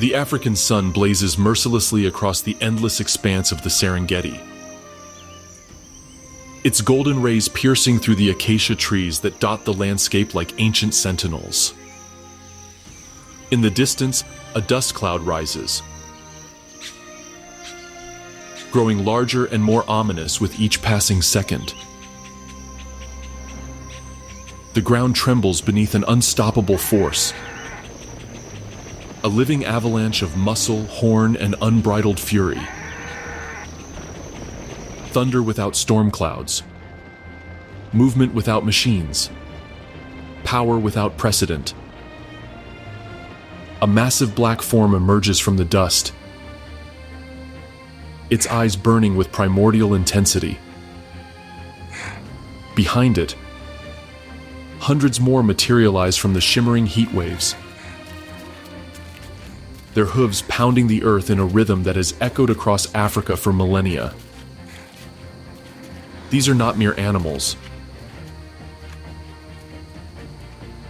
The African sun blazes mercilessly across the endless expanse of the Serengeti. Its golden rays piercing through the acacia trees that dot the landscape like ancient sentinels. In the distance, a dust cloud rises, growing larger and more ominous with each passing second. The ground trembles beneath an unstoppable force, a living avalanche of muscle, horn, and unbridled fury. Thunder without storm clouds, movement without machines, power without precedent. A massive black form emerges from the dust, its eyes burning with primordial intensity. Behind it, hundreds more materialize from the shimmering heat waves, their hooves pounding the earth in a rhythm that has echoed across Africa for millennia. These are not mere animals.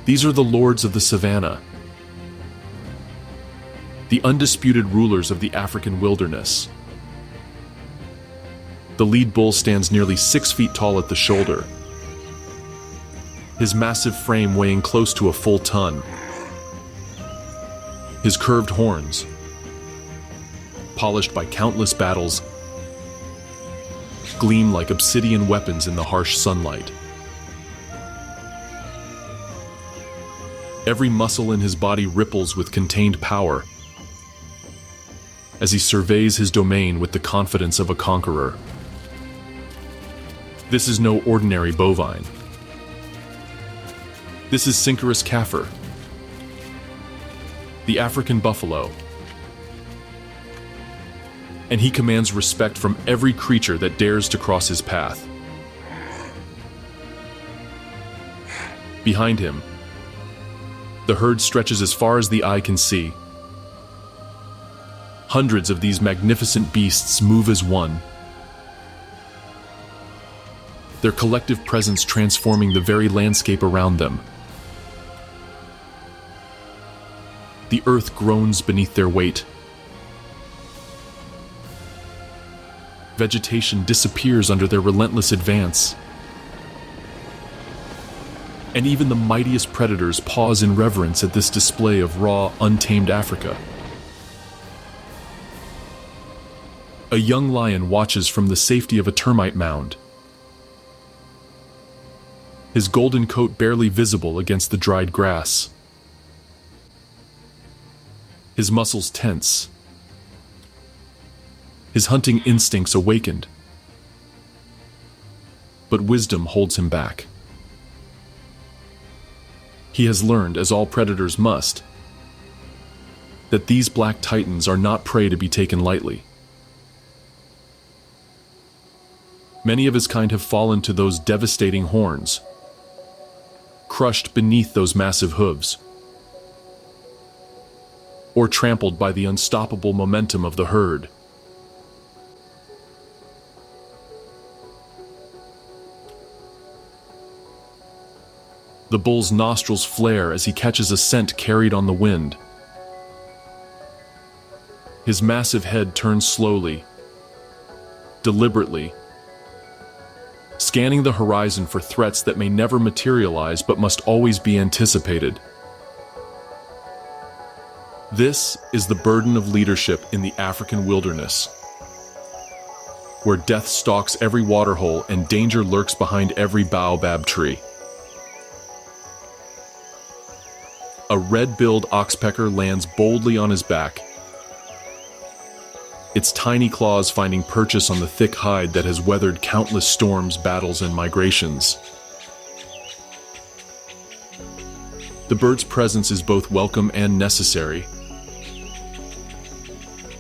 These are the lords of the Savanna, the undisputed rulers of the African wilderness. The lead bull stands nearly 6 feet tall at the shoulder, his massive frame weighing close to a full ton. His curved horns, polished by countless battles, gleam like obsidian weapons in the harsh sunlight. Every muscle in his body ripples with contained power as he surveys his domain with the confidence of a conqueror. This is no ordinary bovine. This is Synchorus Kaffir, the African buffalo, and he commands respect from every creature that dares to cross his path. Behind him, the herd stretches as far as the eye can see. Hundreds of these magnificent beasts move as one, their collective presence transforming the very landscape around them. The earth groans beneath their weight. Vegetation disappears under their relentless advance. And even the mightiest predators pause in reverence at this display of raw, untamed Africa. A young lion watches from the safety of a termite mound, his golden coat barely visible against the dried grass. His muscles tense, his hunting instincts awakened. But wisdom holds him back. He has learned, as all predators must, that these black titans are not prey to be taken lightly. Many of his kind have fallen to those devastating horns, crushed beneath those massive hooves, or trampled by the unstoppable momentum of the herd. The bull's nostrils flare as he catches a scent carried on the wind. His massive head turns slowly, deliberately, scanning the horizon for threats that may never materialize but must always be anticipated. This is the burden of leadership in the African wilderness, where death stalks every waterhole and danger lurks behind every baobab tree. A red-billed oxpecker lands boldly on his back, its tiny claws finding purchase on the thick hide that has weathered countless storms, battles, and migrations. The bird's presence is both welcome and necessary,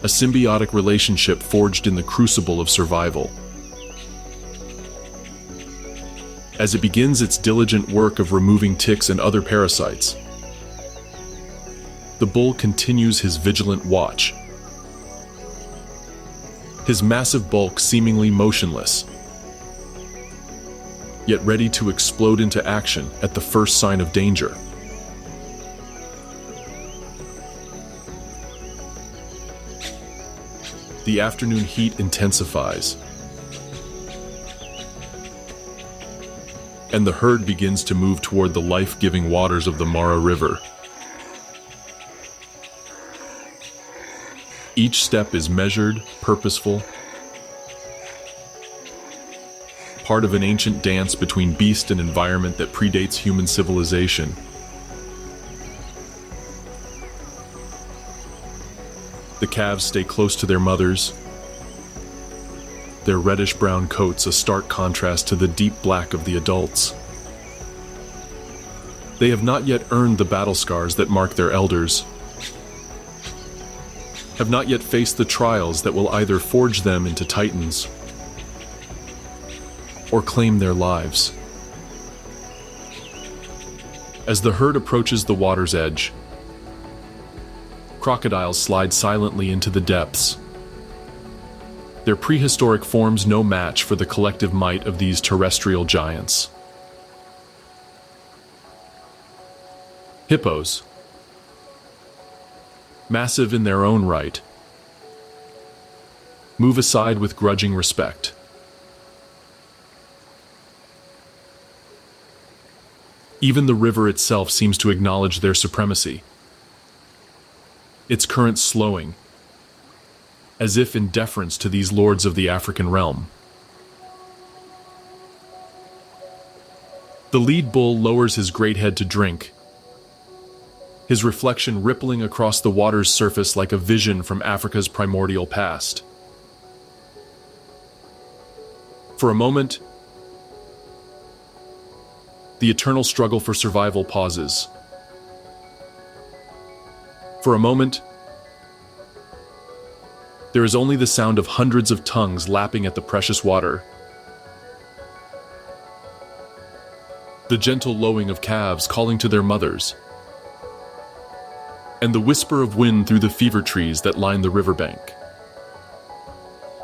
a symbiotic relationship forged in the crucible of survival. As it begins its diligent work of removing ticks and other parasites, the bull continues his vigilant watch, his massive bulk seemingly motionless, yet ready to explode into action at the first sign of danger. The afternoon heat intensifies, and the herd begins to move toward the life-giving waters of the Mara River. Each step is measured, purposeful, part of an ancient dance between beast and environment that predates human civilization. The calves stay close to their mothers, their reddish-brown coats a stark contrast to the deep black of the adults. They have not yet earned the battle scars that mark their elders, have not yet faced the trials that will either forge them into titans or claim their lives. As the herd approaches the water's edge, crocodiles slide silently into the depths, their prehistoric forms no match for the collective might of these terrestrial giants. Hippos, massive in their own right, move aside with grudging respect. Even the river itself seems to acknowledge their supremacy, its current slowing, as if in deference to these lords of the African realm. The lead bull lowers his great head to drink, his reflection rippling across the water's surface like a vision from Africa's primordial past. For a moment, the eternal struggle for survival pauses. For a moment, there is only the sound of hundreds of tongues lapping at the precious water, the gentle lowing of calves calling to their mothers, and the whisper of wind through the fever trees that line the riverbank.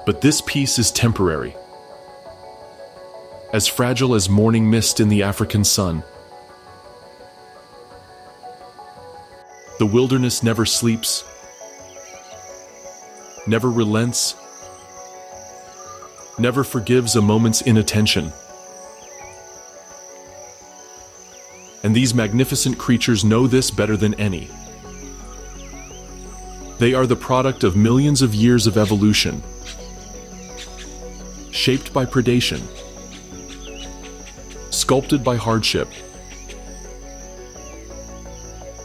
But this peace is temporary, as fragile as morning mist in the African sun. The wilderness never sleeps, never relents, never forgives a moment's inattention. And these magnificent creatures know this better than any. They are the product of millions of years of evolution, shaped by predation, sculpted by hardship,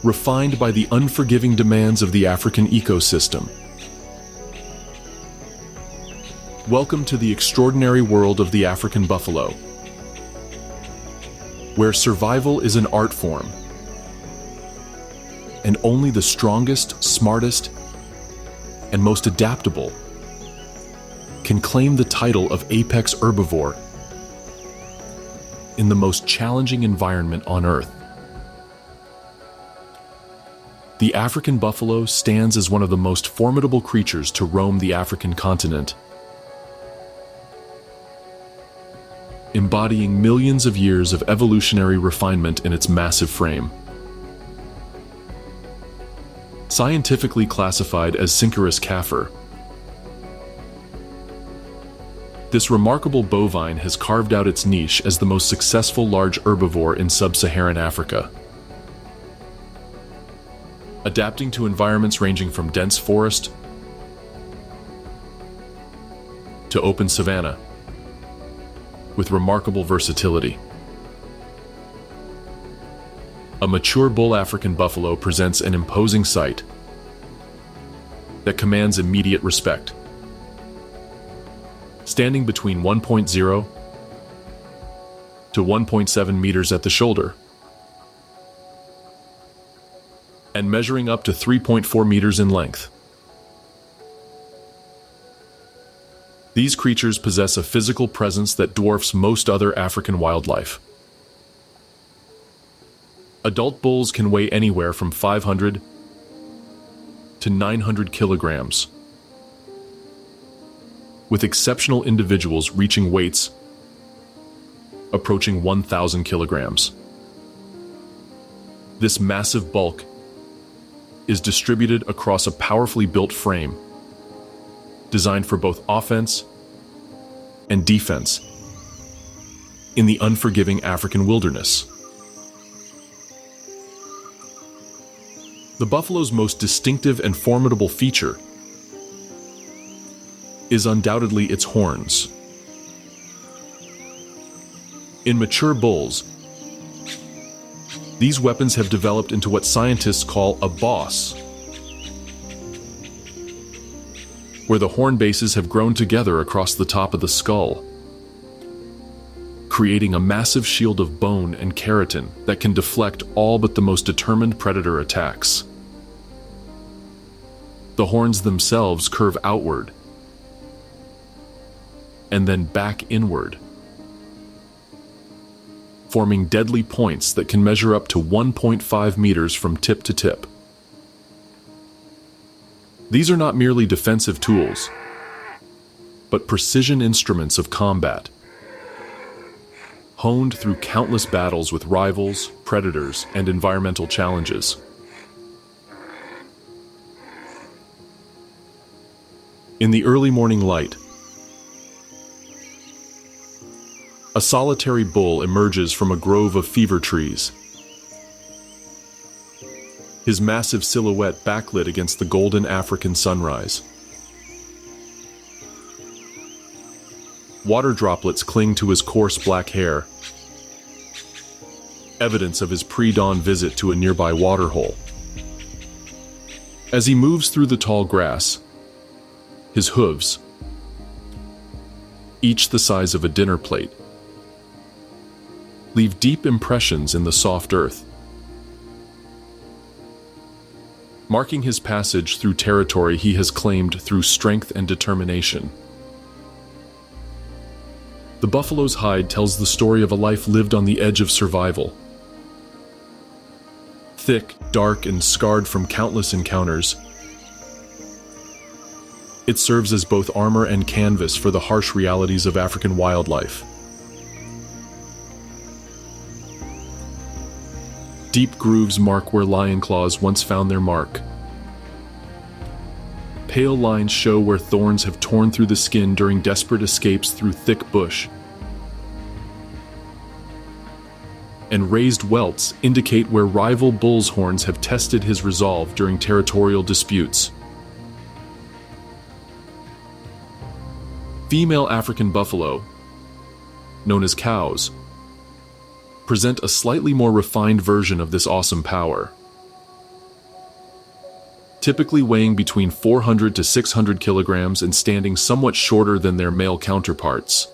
refined by the unforgiving demands of the African ecosystem. Welcome to the extraordinary world of the African buffalo, where survival is an art form, and only the strongest, smartest, and most adaptable can claim the title of apex herbivore in the most challenging environment on Earth. The African buffalo stands as one of the most formidable creatures to roam the African continent, embodying millions of years of evolutionary refinement in its massive frame. Scientifically classified as Syncerus kaffir, this remarkable bovine has carved out its niche as the most successful large herbivore in sub-Saharan Africa. Adapting to environments ranging from dense forest to open savanna, with remarkable versatility. A mature bull African buffalo presents an imposing sight that commands immediate respect. Standing between 1.0 to 1.7 meters at the shoulder, and measuring up to 3.4 meters in length. These creatures possess a physical presence that dwarfs most other African wildlife. Adult bulls can weigh anywhere from 500 to 900 kilograms, with exceptional individuals reaching weights approaching 1,000 kilograms. This massive bulk is distributed across a powerfully built frame, designed for both offense and defense in the unforgiving African wilderness. The buffalo's most distinctive and formidable feature is undoubtedly its horns. In mature bulls, these weapons have developed into what scientists call a boss, where the horn bases have grown together across the top of the skull, creating a massive shield of bone and keratin that can deflect all but the most determined predator attacks. The horns themselves curve outward and then back inward, forming deadly points that can measure up to 1.5 meters from tip to tip. These are not merely defensive tools, but precision instruments of combat, honed through countless battles with rivals, predators, and environmental challenges. In the early morning light, a solitary bull emerges from a grove of fever trees, his massive silhouette backlit against the golden African sunrise. Water droplets cling to his coarse black hair, evidence of his pre-dawn visit to a nearby waterhole. As he moves through the tall grass, his hooves, each the size of a dinner plate, leave deep impressions in the soft earth, marking his passage through territory he has claimed through strength and determination. The buffalo's hide tells the story of a life lived on the edge of survival. Thick, dark, and scarred from countless encounters, it serves as both armor and canvas for the harsh realities of African wildlife. Deep grooves mark where lion claws once found their mark. Pale lines show where thorns have torn through the skin during desperate escapes through thick bush. And raised welts indicate where rival bull's horns have tested his resolve during territorial disputes. Female African buffalo, known as cows, present a slightly more refined version of this awesome power. Typically weighing between 400 to 600 kilograms and standing somewhat shorter than their male counterparts,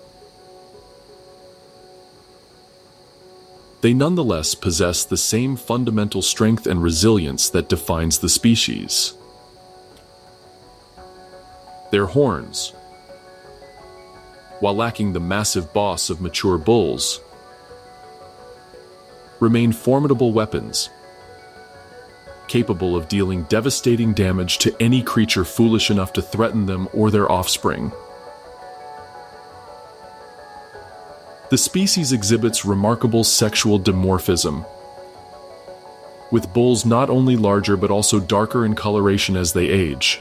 they nonetheless possess the same fundamental strength and resilience that defines the species. Their horns, while lacking the massive boss of mature bulls, remain formidable weapons, capable of dealing devastating damage to any creature foolish enough to threaten them or their offspring. The species exhibits remarkable sexual dimorphism, with bulls not only larger but also darker in coloration as they age.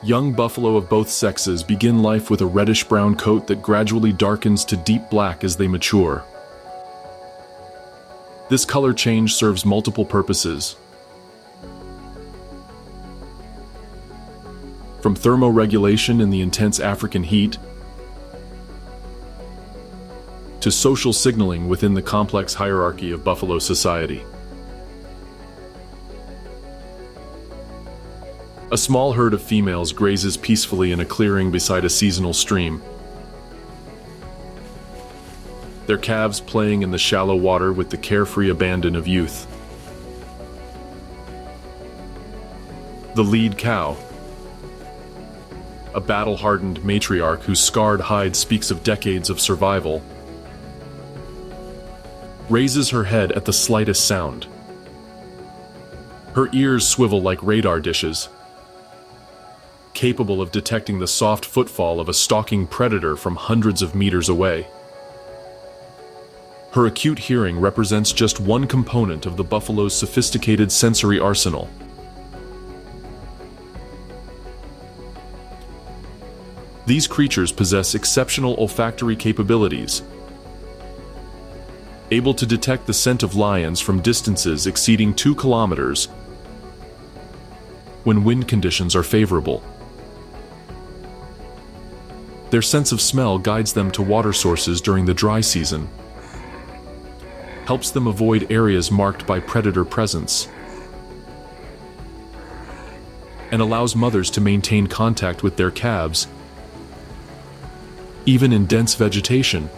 Young buffalo of both sexes begin life with a reddish-brown coat that gradually darkens to deep black as they mature. This color change serves multiple purposes, from thermoregulation in the intense African heat to social signaling within the complex hierarchy of buffalo society. A small herd of females grazes peacefully in a clearing beside a seasonal stream, their calves playing in the shallow water with the carefree abandon of youth. The lead cow, a battle-hardened matriarch whose scarred hide speaks of decades of survival, raises her head at the slightest sound. Her ears swivel like radar dishes, capable of detecting the soft footfall of a stalking predator from hundreds of meters away. Her acute hearing represents just one component of the buffalo's sophisticated sensory arsenal. These creatures possess exceptional olfactory capabilities, able to detect the scent of lions from distances exceeding 2 kilometers when wind conditions are favorable. Their sense of smell guides them to water sources during the dry season, helps them avoid areas marked by predator presence, and allows mothers to maintain contact with their calves even in dense vegetation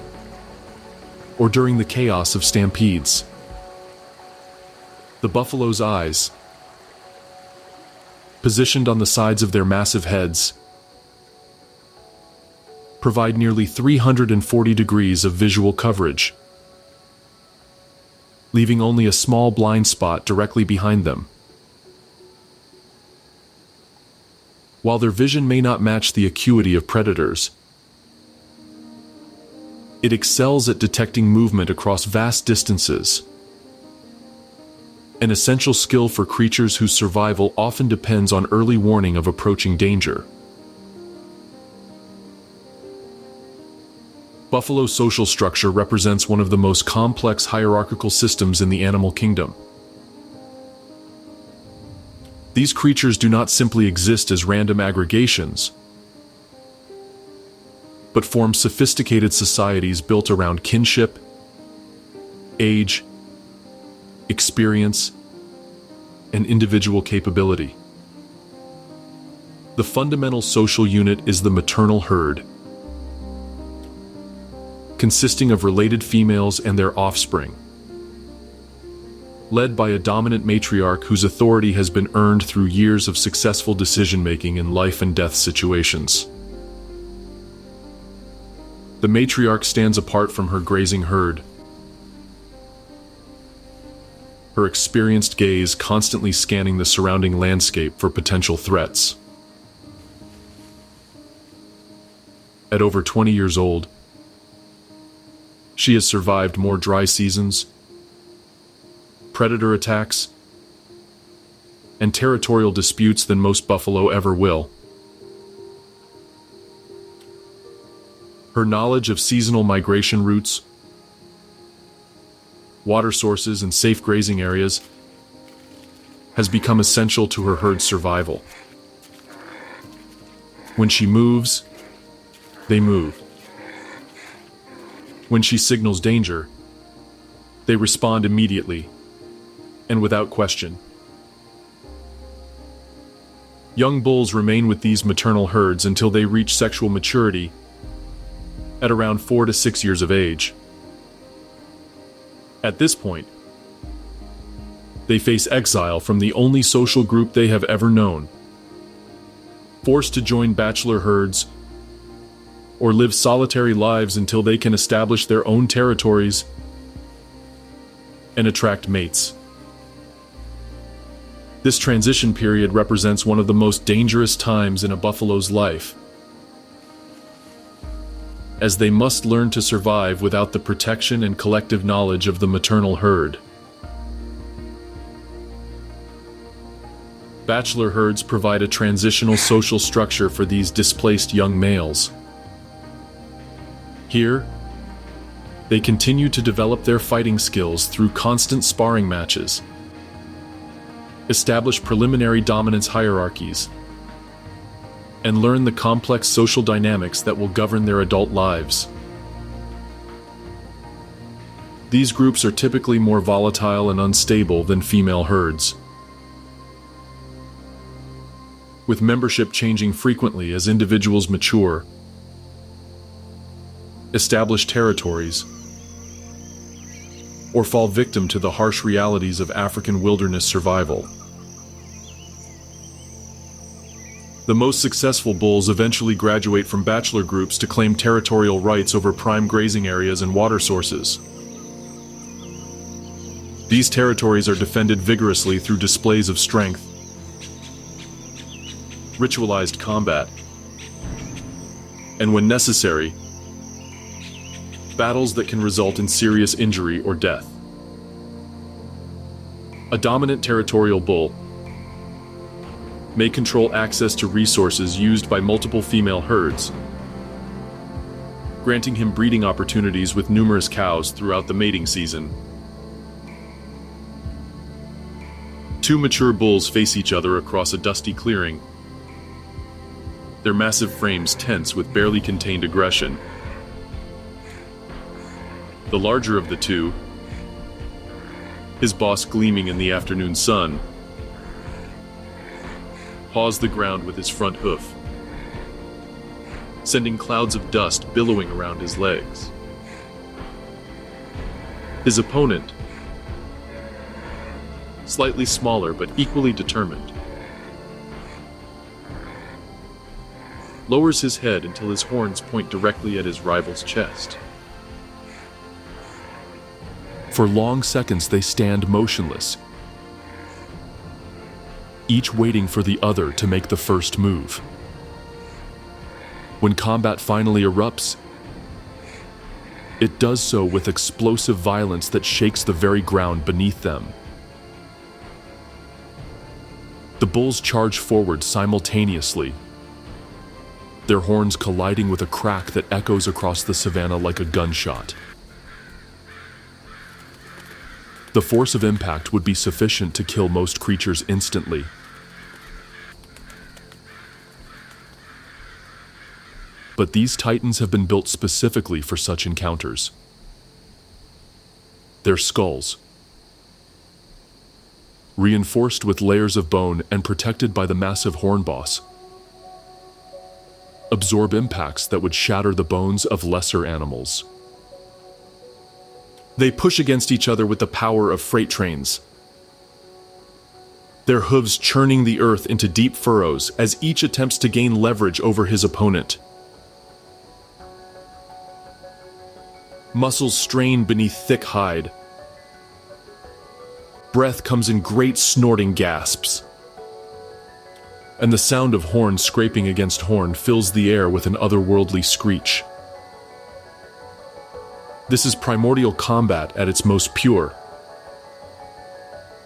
or during the chaos of stampedes. The buffalo's eyes, positioned on the sides of their massive heads, provide nearly 340 degrees of visual coverage, leaving only a small blind spot directly behind them. While their vision may not match the acuity of predators, it excels at detecting movement across vast distances, an essential skill for creatures whose survival often depends on early warning of approaching danger. Buffalo's social structure represents one of the most complex hierarchical systems in the animal kingdom. These creatures do not simply exist as random aggregations, but form sophisticated societies built around kinship, age, experience, and individual capability. The fundamental social unit is the maternal herd, consisting of related females and their offspring, led by a dominant matriarch whose authority has been earned through years of successful decision-making in life and death situations. The matriarch stands apart from her grazing herd, her experienced gaze constantly scanning the surrounding landscape for potential threats. At over 20 years old, she has survived more dry seasons, predator attacks, and territorial disputes than most buffalo ever will. Her knowledge of seasonal migration routes, water sources, and safe grazing areas has become essential to her herd's survival. When she moves, they move. When she signals danger, they respond immediately and without question. Young bulls remain with these maternal herds until they reach sexual maturity at around 4 to 6 years of age. At this point, they face exile from the only social group they have ever known, forced to join bachelor herds or live solitary lives until they can establish their own territories and attract mates. This transition period represents one of the most dangerous times in a buffalo's life, as they must learn to survive without the protection and collective knowledge of the maternal herd. Bachelor herds provide a transitional social structure for these displaced young males. Here, they continue to develop their fighting skills through constant sparring matches, establish preliminary dominance hierarchies, and learn the complex social dynamics that will govern their adult lives. These groups are typically more volatile and unstable than female herds, with membership changing frequently as individuals mature, establish territories, or fall victim to the harsh realities of African wilderness survival. The most successful bulls eventually graduate from bachelor groups to claim territorial rights over prime grazing areas and water sources. These territories are defended vigorously through displays of strength, ritualized combat, and when necessary, battles that can result in serious injury or death. A dominant territorial bull may control access to resources used by multiple female herds, granting him breeding opportunities with numerous cows throughout the mating season. Two mature bulls face each other across a dusty clearing, their massive frames tense with barely contained aggression. The larger of the two, his boss gleaming in the afternoon sun, paws the ground with his front hoof, sending clouds of dust billowing around his legs. His opponent, slightly smaller but equally determined, lowers his head until his horns point directly at his rival's chest. For long seconds they stand motionless, each waiting for the other to make the first move. When combat finally erupts, it does so with explosive violence that shakes the very ground beneath them. The bulls charge forward simultaneously, their horns colliding with a crack that echoes across the savanna like a gunshot. The force of impact would be sufficient to kill most creatures instantly. But these titans have been built specifically for such encounters. Their skulls, reinforced with layers of bone and protected by the massive horn boss, absorb impacts that would shatter the bones of lesser animals. They push against each other with the power of freight trains, their hooves churning the earth into deep furrows as each attempts to gain leverage over his opponent. Muscles strain beneath thick hide. Breath comes in great snorting gasps, and the sound of horn scraping against horn fills the air with an otherworldly screech. This is primordial combat at its most pure.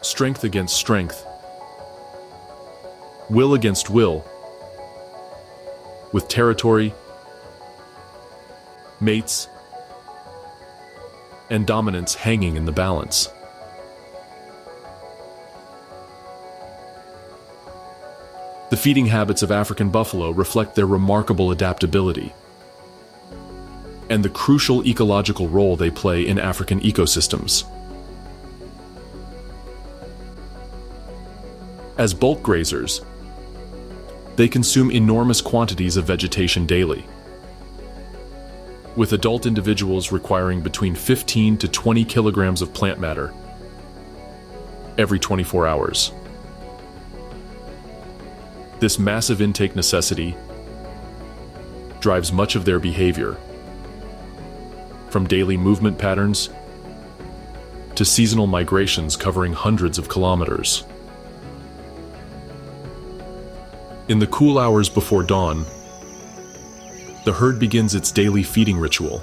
Strength against strength. Will against will. With territory, mates, and dominance hanging in the balance. The feeding habits of African buffalo reflect their remarkable adaptability and the crucial ecological role they play in African ecosystems. As bulk grazers, they consume enormous quantities of vegetation daily, with adult individuals requiring between 15 to 20 kilograms of plant matter every 24 hours. This massive intake necessity drives much of their behavior, from daily movement patterns to seasonal migrations covering hundreds of kilometers. In the cool hours before dawn, the herd begins its daily feeding ritual.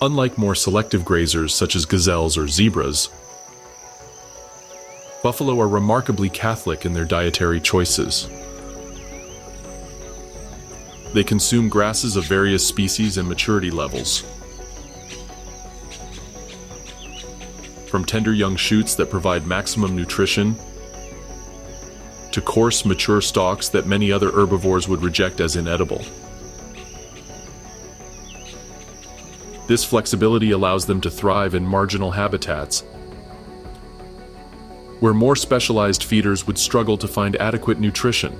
Unlike more selective grazers such as gazelles or zebras, buffalo are remarkably Catholic in their dietary choices. They consume grasses of various species and maturity levels, from tender young shoots that provide maximum nutrition to coarse, mature stalks that many other herbivores would reject as inedible. This flexibility allows them to thrive in marginal habitats, where more specialized feeders would struggle to find adequate nutrition.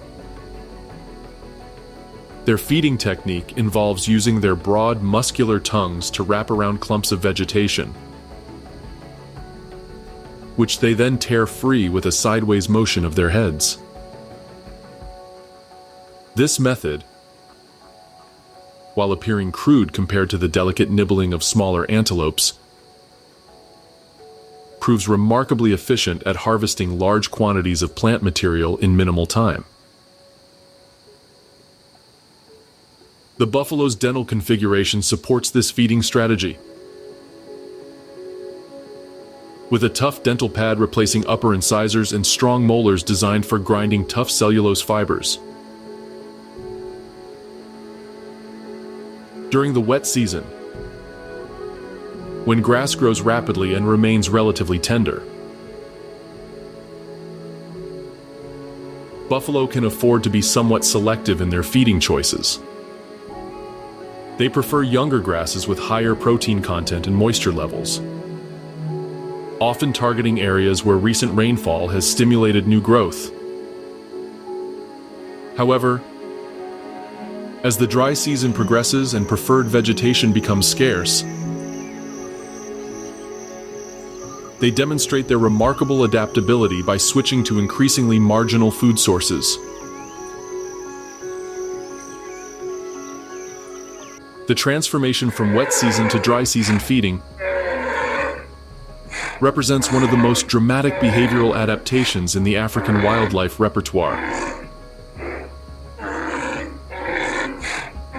Their feeding technique involves using their broad, muscular tongues to wrap around clumps of vegetation, which they then tear free with a sideways motion of their heads. This method, while appearing crude compared to the delicate nibbling of smaller antelopes, proves remarkably efficient at harvesting large quantities of plant material in minimal time. The buffalo's dental configuration supports this feeding strategy, with a tough dental pad replacing upper incisors and strong molars designed for grinding tough cellulose fibers. During the wet season, when grass grows rapidly and remains relatively tender, buffalo can afford to be somewhat selective in their feeding choices. They prefer younger grasses with higher protein content and moisture levels, often targeting areas where recent rainfall has stimulated new growth. However, as the dry season progresses and preferred vegetation becomes scarce, they demonstrate their remarkable adaptability by switching to increasingly marginal food sources. The transformation from wet season to dry season feeding represents one of the most dramatic behavioral adaptations in the African wildlife repertoire.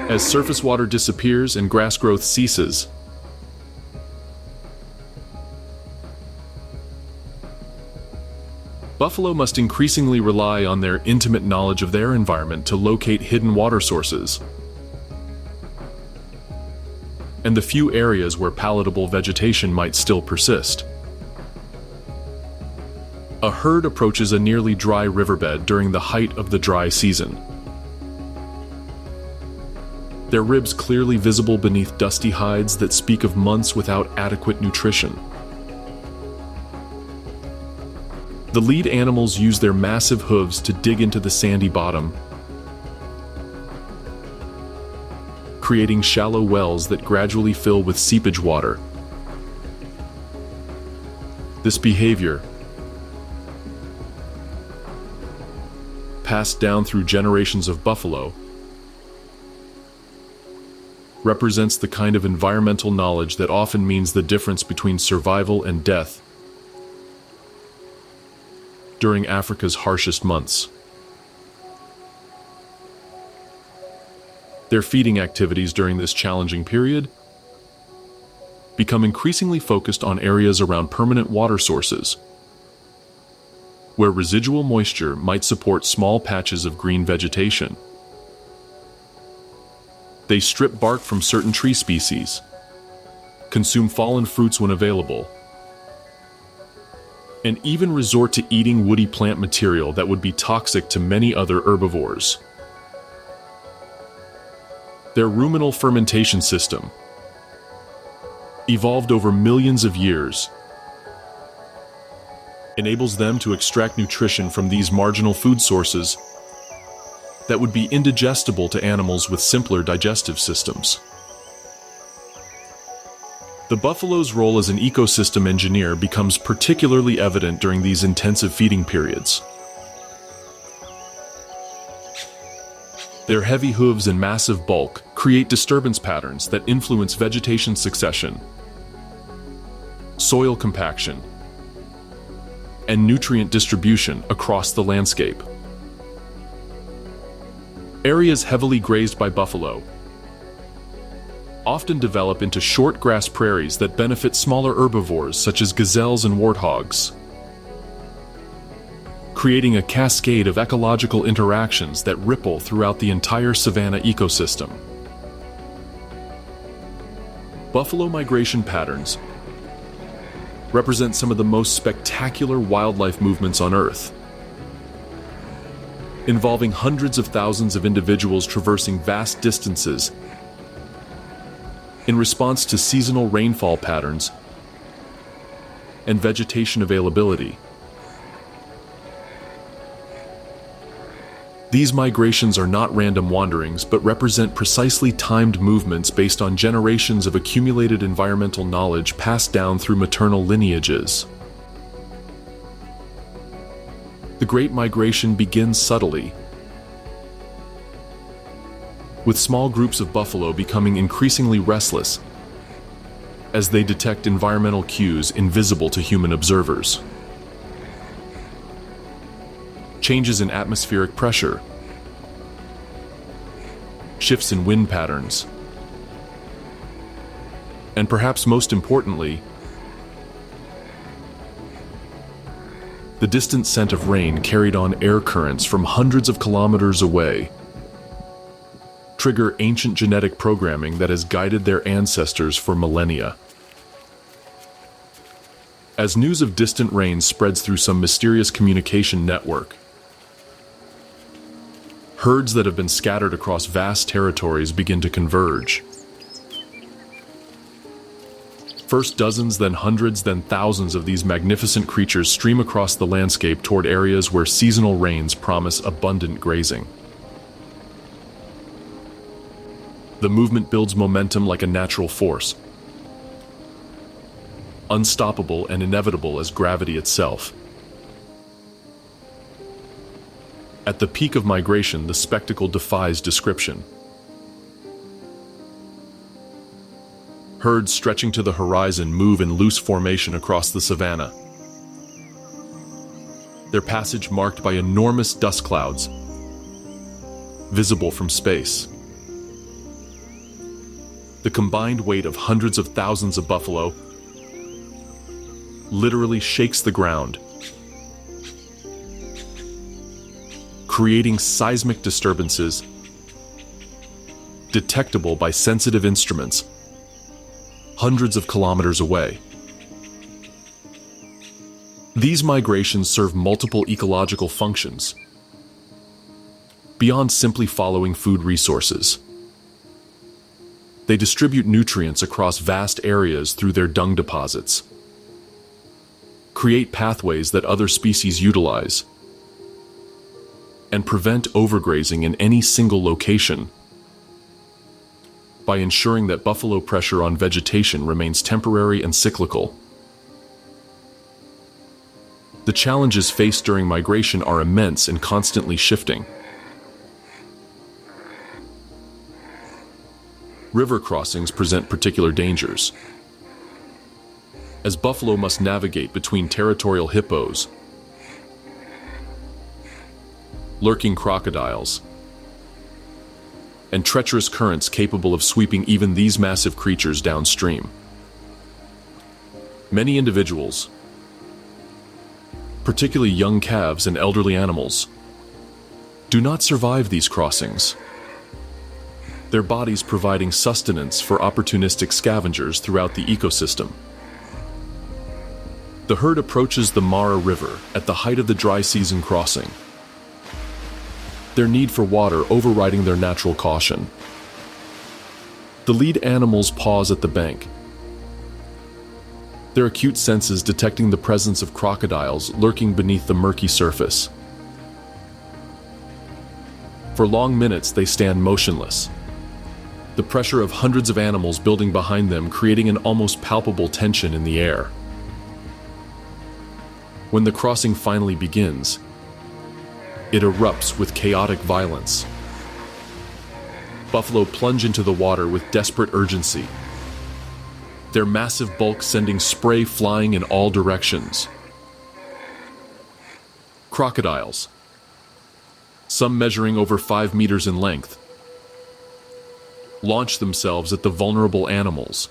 As surface water disappears and grass growth ceases, buffalo must increasingly rely on their intimate knowledge of their environment to locate hidden water sources and the few areas where palatable vegetation might still persist. A herd approaches a nearly dry riverbed during the height of the dry season. Their ribs clearly visible beneath dusty hides that speak of months without adequate nutrition. The lead animals use their massive hooves to dig into the sandy bottom, creating shallow wells that gradually fill with seepage water. This behavior, passed down through generations of buffalo, represents the kind of environmental knowledge that often means the difference between survival and death during Africa's harshest months. Their feeding activities during this challenging period become increasingly focused on areas around permanent water sources, where residual moisture might support small patches of green vegetation. They strip bark from certain tree species, consume fallen fruits when available, and even resort to eating woody plant material that would be toxic to many other herbivores. Their ruminal fermentation system, evolved over millions of years, enables them to extract nutrition from these marginal food sources that would be indigestible to animals with simpler digestive systems. The buffalo's role as an ecosystem engineer becomes particularly evident during these intensive feeding periods. Their heavy hooves and massive bulk create disturbance patterns that influence vegetation succession, soil compaction, and nutrient distribution across the landscape. Areas heavily grazed by buffalo often develop into short grass prairies that benefit smaller herbivores such as gazelles and warthogs, creating a cascade of ecological interactions that ripple throughout the entire savanna ecosystem. Buffalo migration patterns represent some of the most spectacular wildlife movements on Earth, involving hundreds of thousands of individuals traversing vast distances in response to seasonal rainfall patterns and vegetation availability. These migrations are not random wanderings, but represent precisely timed movements based on generations of accumulated environmental knowledge passed down through maternal lineages. The Great Migration begins subtly, with small groups of buffalo becoming increasingly restless as they detect environmental cues invisible to human observers. Changes in atmospheric pressure, shifts in wind patterns, and perhaps most importantly, the distant scent of rain carried on air currents from hundreds of kilometers away trigger ancient genetic programming that has guided their ancestors for millennia. As news of distant rains spreads through some mysterious communication network, herds that have been scattered across vast territories begin to converge. First dozens, then hundreds, then thousands of these magnificent creatures stream across the landscape toward areas where seasonal rains promise abundant grazing. The movement builds momentum like a natural force, unstoppable and inevitable as gravity itself. At the peak of migration, the spectacle defies description. Herds stretching to the horizon move in loose formation across the savanna, their passage marked by enormous dust clouds, visible from space. The combined weight of hundreds of thousands of buffalo literally shakes the ground, creating seismic disturbances detectable by sensitive instruments hundreds of kilometers away. These migrations serve multiple ecological functions beyond simply following food resources. They distribute nutrients across vast areas through their dung deposits, create pathways that other species utilize, and prevent overgrazing in any single location by ensuring that buffalo pressure on vegetation remains temporary and cyclical. The challenges faced during migration are immense and constantly shifting. River crossings present particular dangers, as buffalo must navigate between territorial hippos, lurking crocodiles, and treacherous currents capable of sweeping even these massive creatures downstream. Many individuals, particularly young calves and elderly animals, do not survive these crossings, their bodies providing sustenance for opportunistic scavengers throughout the ecosystem. The herd approaches the Mara River at the height of the dry season crossing, their need for water overriding their natural caution. The lead animals pause at the bank, their acute senses detecting the presence of crocodiles lurking beneath the murky surface. For long minutes they stand motionless, the pressure of hundreds of animals building behind them creating an almost palpable tension in the air. When the crossing finally begins, it erupts with chaotic violence. Buffalo plunge into the water with desperate urgency, their massive bulk sending spray flying in all directions. Crocodiles, some measuring over 5 meters in length, launch themselves at the vulnerable animals,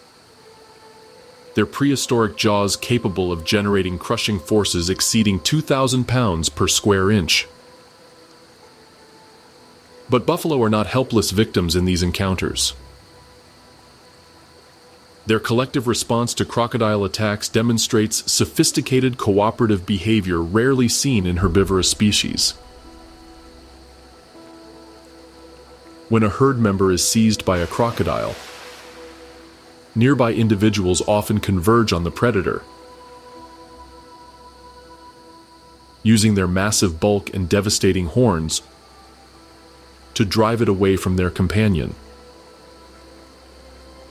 their prehistoric jaws capable of generating crushing forces exceeding 2,000 pounds per square inch. But buffalo are not helpless victims in these encounters. Their collective response to crocodile attacks demonstrates sophisticated cooperative behavior rarely seen in herbivorous species. When a herd member is seized by a crocodile, nearby individuals often converge on the predator, using their massive bulk and devastating horns to drive it away from their companion.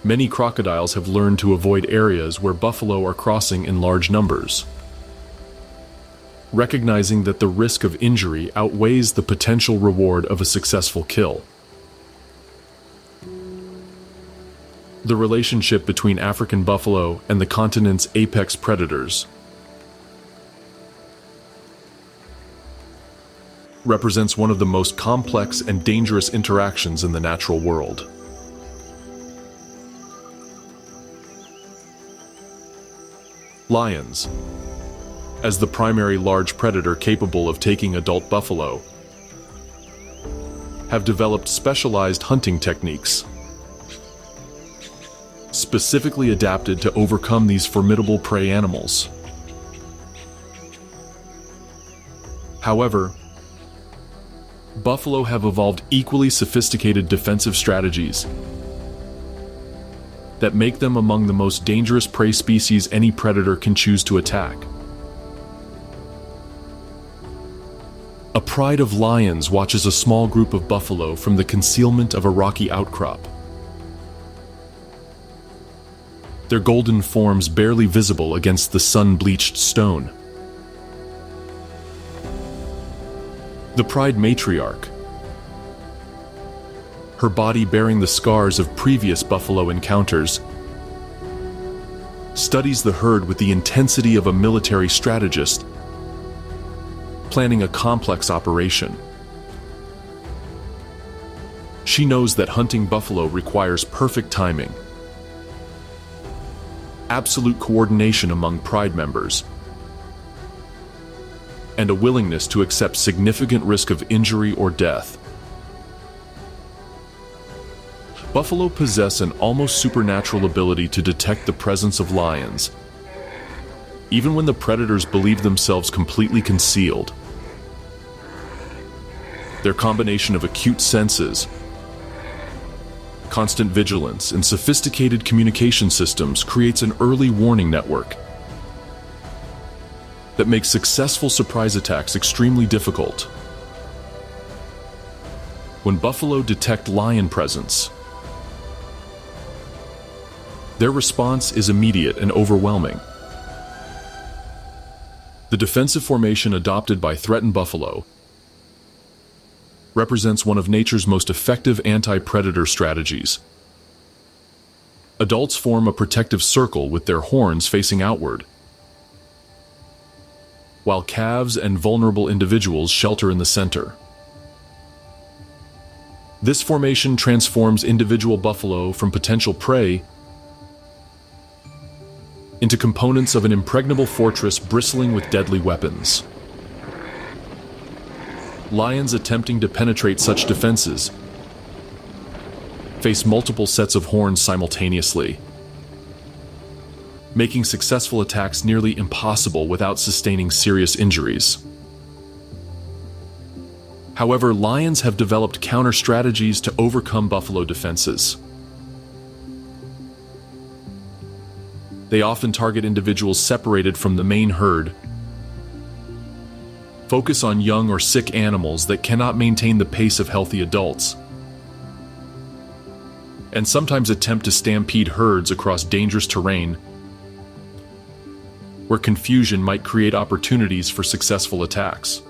Many crocodiles have learned to avoid areas where buffalo are crossing in large numbers, recognizing that the risk of injury outweighs the potential reward of a successful kill. The relationship between African buffalo and the continent's apex predators represents one of the most complex and dangerous interactions in the natural world. Lions, as the primary large predator capable of taking adult buffalo, have developed specialized hunting techniques, specifically adapted to overcome these formidable prey animals. However, buffalo have evolved equally sophisticated defensive strategies that make them among the most dangerous prey species any predator can choose to attack. A pride of lions watches a small group of buffalo from the concealment of a rocky outcrop. Their golden forms barely visible against the sun-bleached stone. The pride matriarch, her body bearing the scars of previous buffalo encounters, studies the herd with the intensity of a military strategist, planning a complex operation. She knows that hunting buffalo requires perfect timing, absolute coordination among pride members, and a willingness to accept significant risk of injury or death. Buffalo possess an almost supernatural ability to detect the presence of lions, even when the predators believe themselves completely concealed. Their combination of acute senses, constant vigilance, and sophisticated communication systems creates an early warning network that makes successful surprise attacks extremely difficult. When buffalo detect lion presence, their response is immediate and overwhelming. The defensive formation adopted by threatened buffalo represents one of nature's most effective anti-predator strategies. Adults form a protective circle with their horns facing outward, while calves and vulnerable individuals shelter in the center. This formation transforms individual buffalo from potential prey into components of an impregnable fortress bristling with deadly weapons. Lions attempting to penetrate such defenses face multiple sets of horns simultaneously, making successful attacks nearly impossible without sustaining serious injuries. However, lions have developed counter-strategies to overcome buffalo defenses. They often target individuals separated from the main herd, focus on young or sick animals that cannot maintain the pace of healthy adults, and sometimes attempt to stampede herds across dangerous terrain where confusion might create opportunities for successful attacks.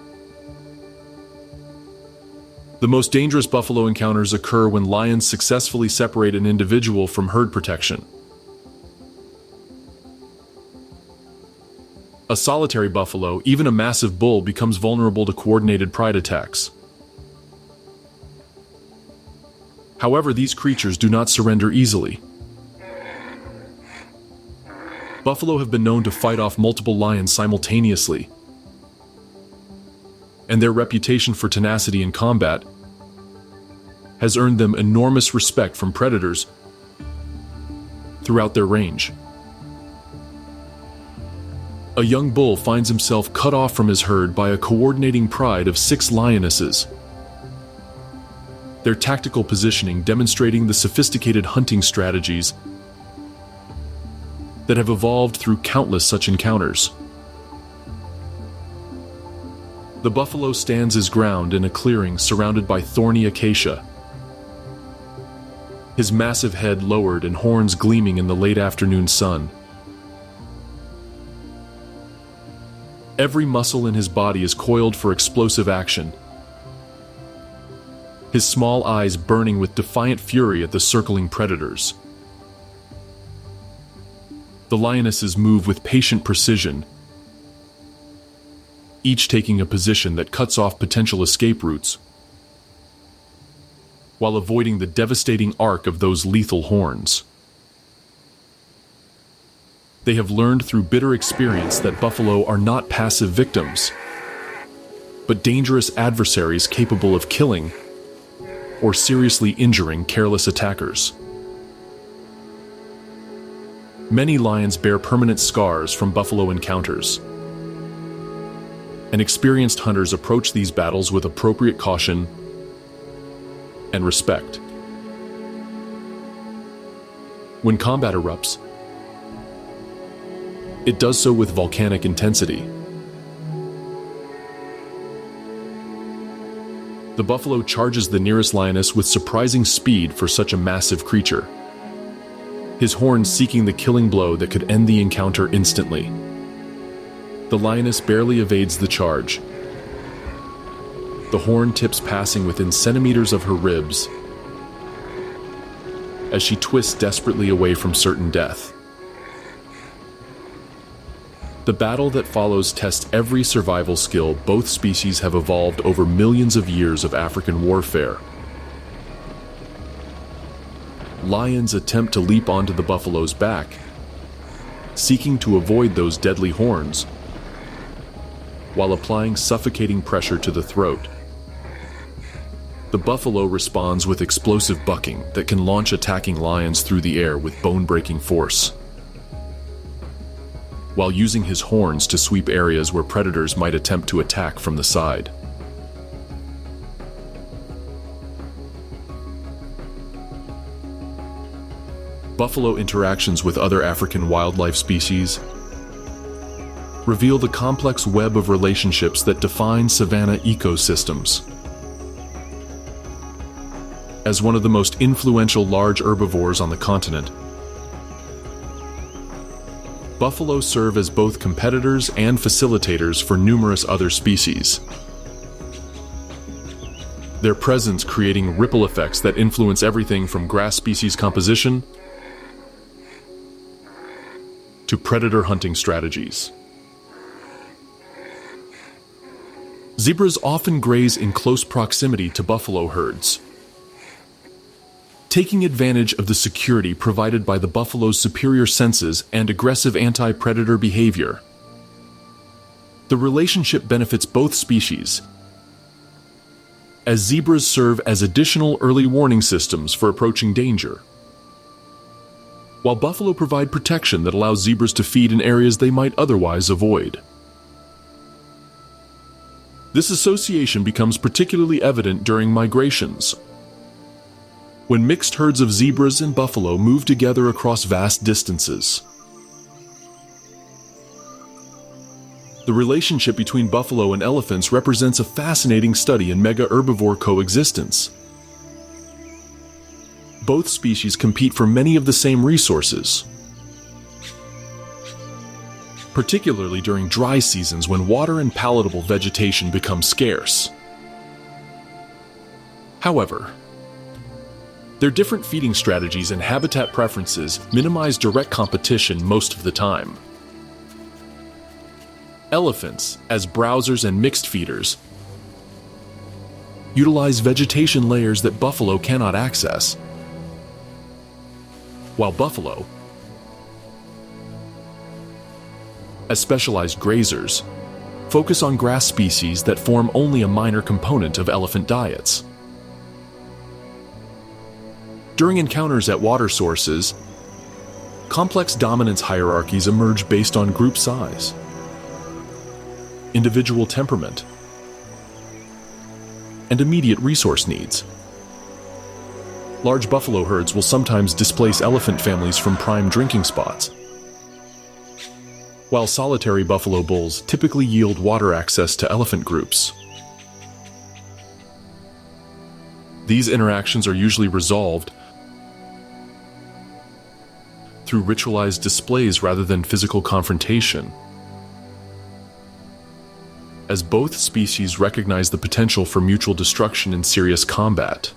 The most dangerous buffalo encounters occur when lions successfully separate an individual from herd protection. A solitary buffalo, even a massive bull, becomes vulnerable to coordinated pride attacks. However, these creatures do not surrender easily. Buffalo have been known to fight off multiple lions simultaneously, and their reputation for tenacity in combat has earned them enormous respect from predators throughout their range. A young bull finds himself cut off from his herd by a coordinating pride of 6 lionesses, their tactical positioning demonstrating the sophisticated hunting strategies that have evolved through countless such encounters. The buffalo stands his ground in a clearing surrounded by thorny acacia, his massive head lowered and horns gleaming in the late afternoon sun. Every muscle in his body is coiled for explosive action, his small eyes burning with defiant fury at the circling predators. The lionesses move with patient precision, each taking a position that cuts off potential escape routes, while avoiding the devastating arc of those lethal horns. They have learned through bitter experience that buffalo are not passive victims, but dangerous adversaries capable of killing or seriously injuring careless attackers. Many lions bear permanent scars from buffalo encounters, and experienced hunters approach these battles with appropriate caution and respect. When combat erupts, it does so with volcanic intensity. The buffalo charges the nearest lioness with surprising speed for such a massive creature, his horns seeking the killing blow that could end the encounter instantly. The lioness barely evades the charge, the horn tips passing within centimeters of her ribs as she twists desperately away from certain death. The battle that follows tests every survival skill both species have evolved over millions of years of African warfare. Lions attempt to leap onto the buffalo's back, seeking to avoid those deadly horns, while applying suffocating pressure to the throat. The buffalo responds with explosive bucking that can launch attacking lions through the air with bone-breaking force, while using his horns to sweep areas where predators might attempt to attack from the side. Buffalo interactions with other African wildlife species reveal the complex web of relationships that define savanna ecosystems. As one of the most influential large herbivores on the continent, buffalo serve as both competitors and facilitators for numerous other species, their presence creating ripple effects that influence everything from grass species composition to predator hunting strategies. Zebras often graze in close proximity to buffalo herds, taking advantage of the security provided by the buffalo's superior senses and aggressive anti-predator behavior. The relationship benefits both species, as zebras serve as additional early warning systems for approaching danger, while buffalo provide protection that allows zebras to feed in areas they might otherwise avoid. This association becomes particularly evident during migrations, when mixed herds of zebras and buffalo move together across vast distances. The relationship between buffalo and elephants represents a fascinating study in mega-herbivore coexistence. Both species compete for many of the same resources, particularly during dry seasons when water and palatable vegetation become scarce. However, their different feeding strategies and habitat preferences minimize direct competition most of the time. Elephants, as browsers and mixed feeders, utilize vegetation layers that buffalo cannot access, while buffalo, as specialized grazers, focus on grass species that form only a minor component of elephant diets. During encounters at water sources, complex dominance hierarchies emerge based on group size, individual temperament, and immediate resource needs. Large buffalo herds will sometimes displace elephant families from prime drinking spots, while solitary buffalo bulls typically yield water access to elephant groups. These interactions are usually resolved through ritualized displays rather than physical confrontation, as both species recognize the potential for mutual destruction in serious combat.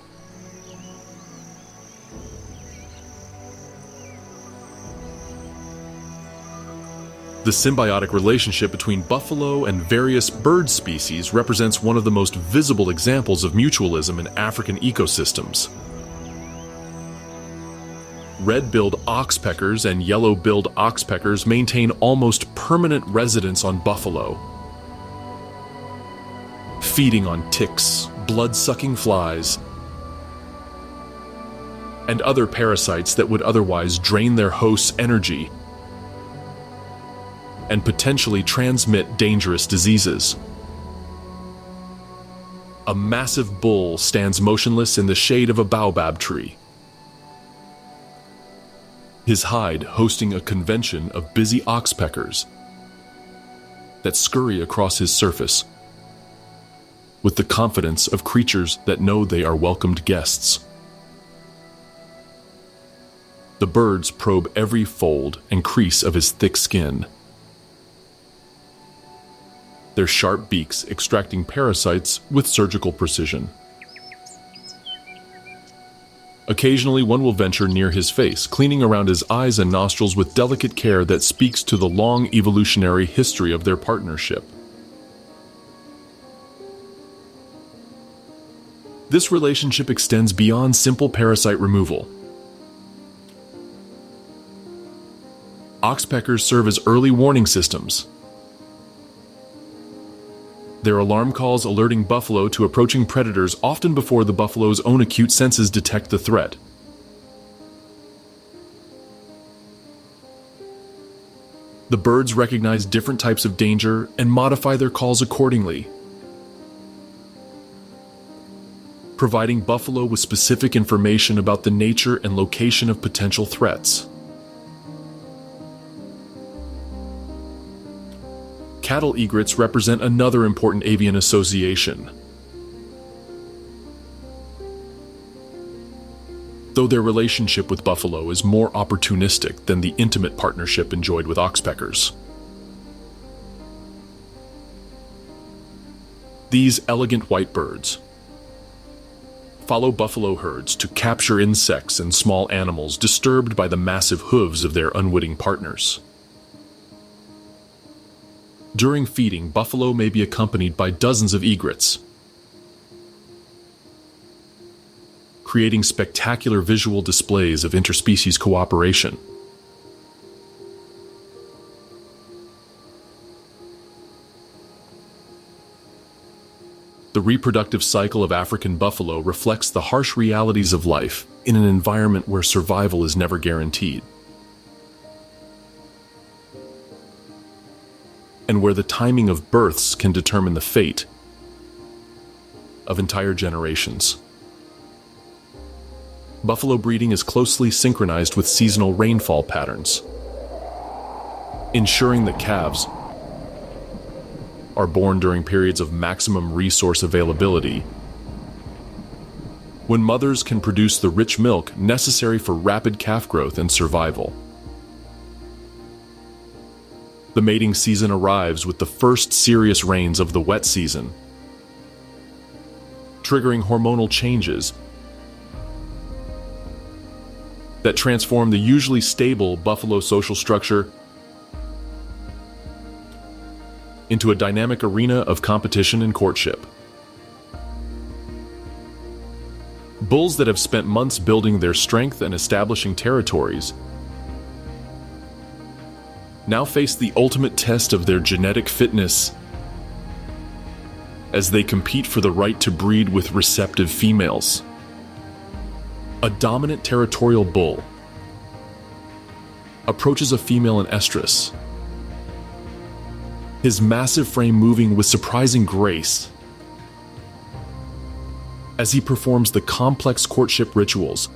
The symbiotic relationship between buffalo and various bird species represents one of the most visible examples of mutualism in African ecosystems. Red-billed oxpeckers and yellow-billed oxpeckers maintain almost permanent residence on buffalo, feeding on ticks, blood-sucking flies, and other parasites that would otherwise drain their host's energy and potentially transmit dangerous diseases. A massive bull stands motionless in the shade of a baobab tree, his hide hosting a convention of busy oxpeckers that scurry across his surface with the confidence of creatures that know they are welcomed guests. The birds probe every fold and crease of his thick skin, their sharp beaks extracting parasites with surgical precision. Occasionally, one will venture near his face, cleaning around his eyes and nostrils with delicate care that speaks to the long evolutionary history of their partnership. This relationship extends beyond simple parasite removal. Oxpeckers serve as early warning systems, their alarm calls alerting buffalo to approaching predators often before the buffalo's own acute senses detect the threat. The birds recognize different types of danger and modify their calls accordingly, providing buffalo with specific information about the nature and location of potential threats. Cattle egrets represent another important avian association. Though their relationship with buffalo is more opportunistic than the intimate partnership enjoyed with oxpeckers. These elegant white birds follow buffalo herds to capture insects and small animals disturbed by the massive hooves of their unwitting partners. During feeding, buffalo may be accompanied by dozens of egrets, creating spectacular visual displays of interspecies cooperation. The reproductive cycle of African buffalo reflects the harsh realities of life in an environment where survival is never guaranteed, and where the timing of births can determine the fate of entire generations. Buffalo breeding is closely synchronized with seasonal rainfall patterns, ensuring that calves are born during periods of maximum resource availability, when mothers can produce the rich milk necessary for rapid calf growth and survival. The mating season arrives with the first serious rains of the wet season, triggering hormonal changes that transform the usually stable buffalo social structure into a dynamic arena of competition and courtship. Bulls that have spent months building their strength and establishing territories now face the ultimate test of their genetic fitness as they compete for the right to breed with receptive females. A dominant territorial bull approaches a female in estrus, his massive frame moving with surprising grace as he performs the complex courtship rituals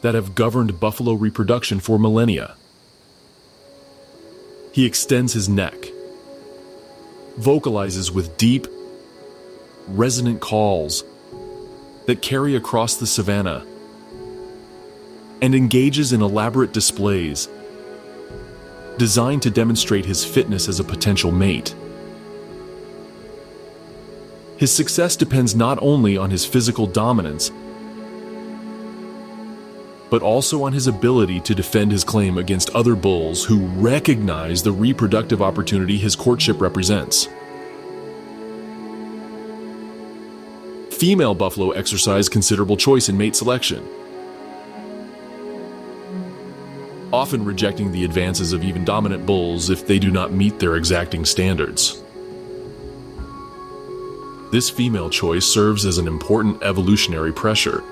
that have governed buffalo reproduction for millennia. He extends his neck, vocalizes with deep, resonant calls that carry across the savanna, and engages in elaborate displays designed to demonstrate his fitness as a potential mate. His success depends not only on his physical dominance, but also on his ability to defend his claim against other bulls who recognize the reproductive opportunity his courtship represents. Female buffalo exercise considerable choice in mate selection, often rejecting the advances of even dominant bulls if they do not meet their exacting standards. This female choice serves as an important evolutionary pressure,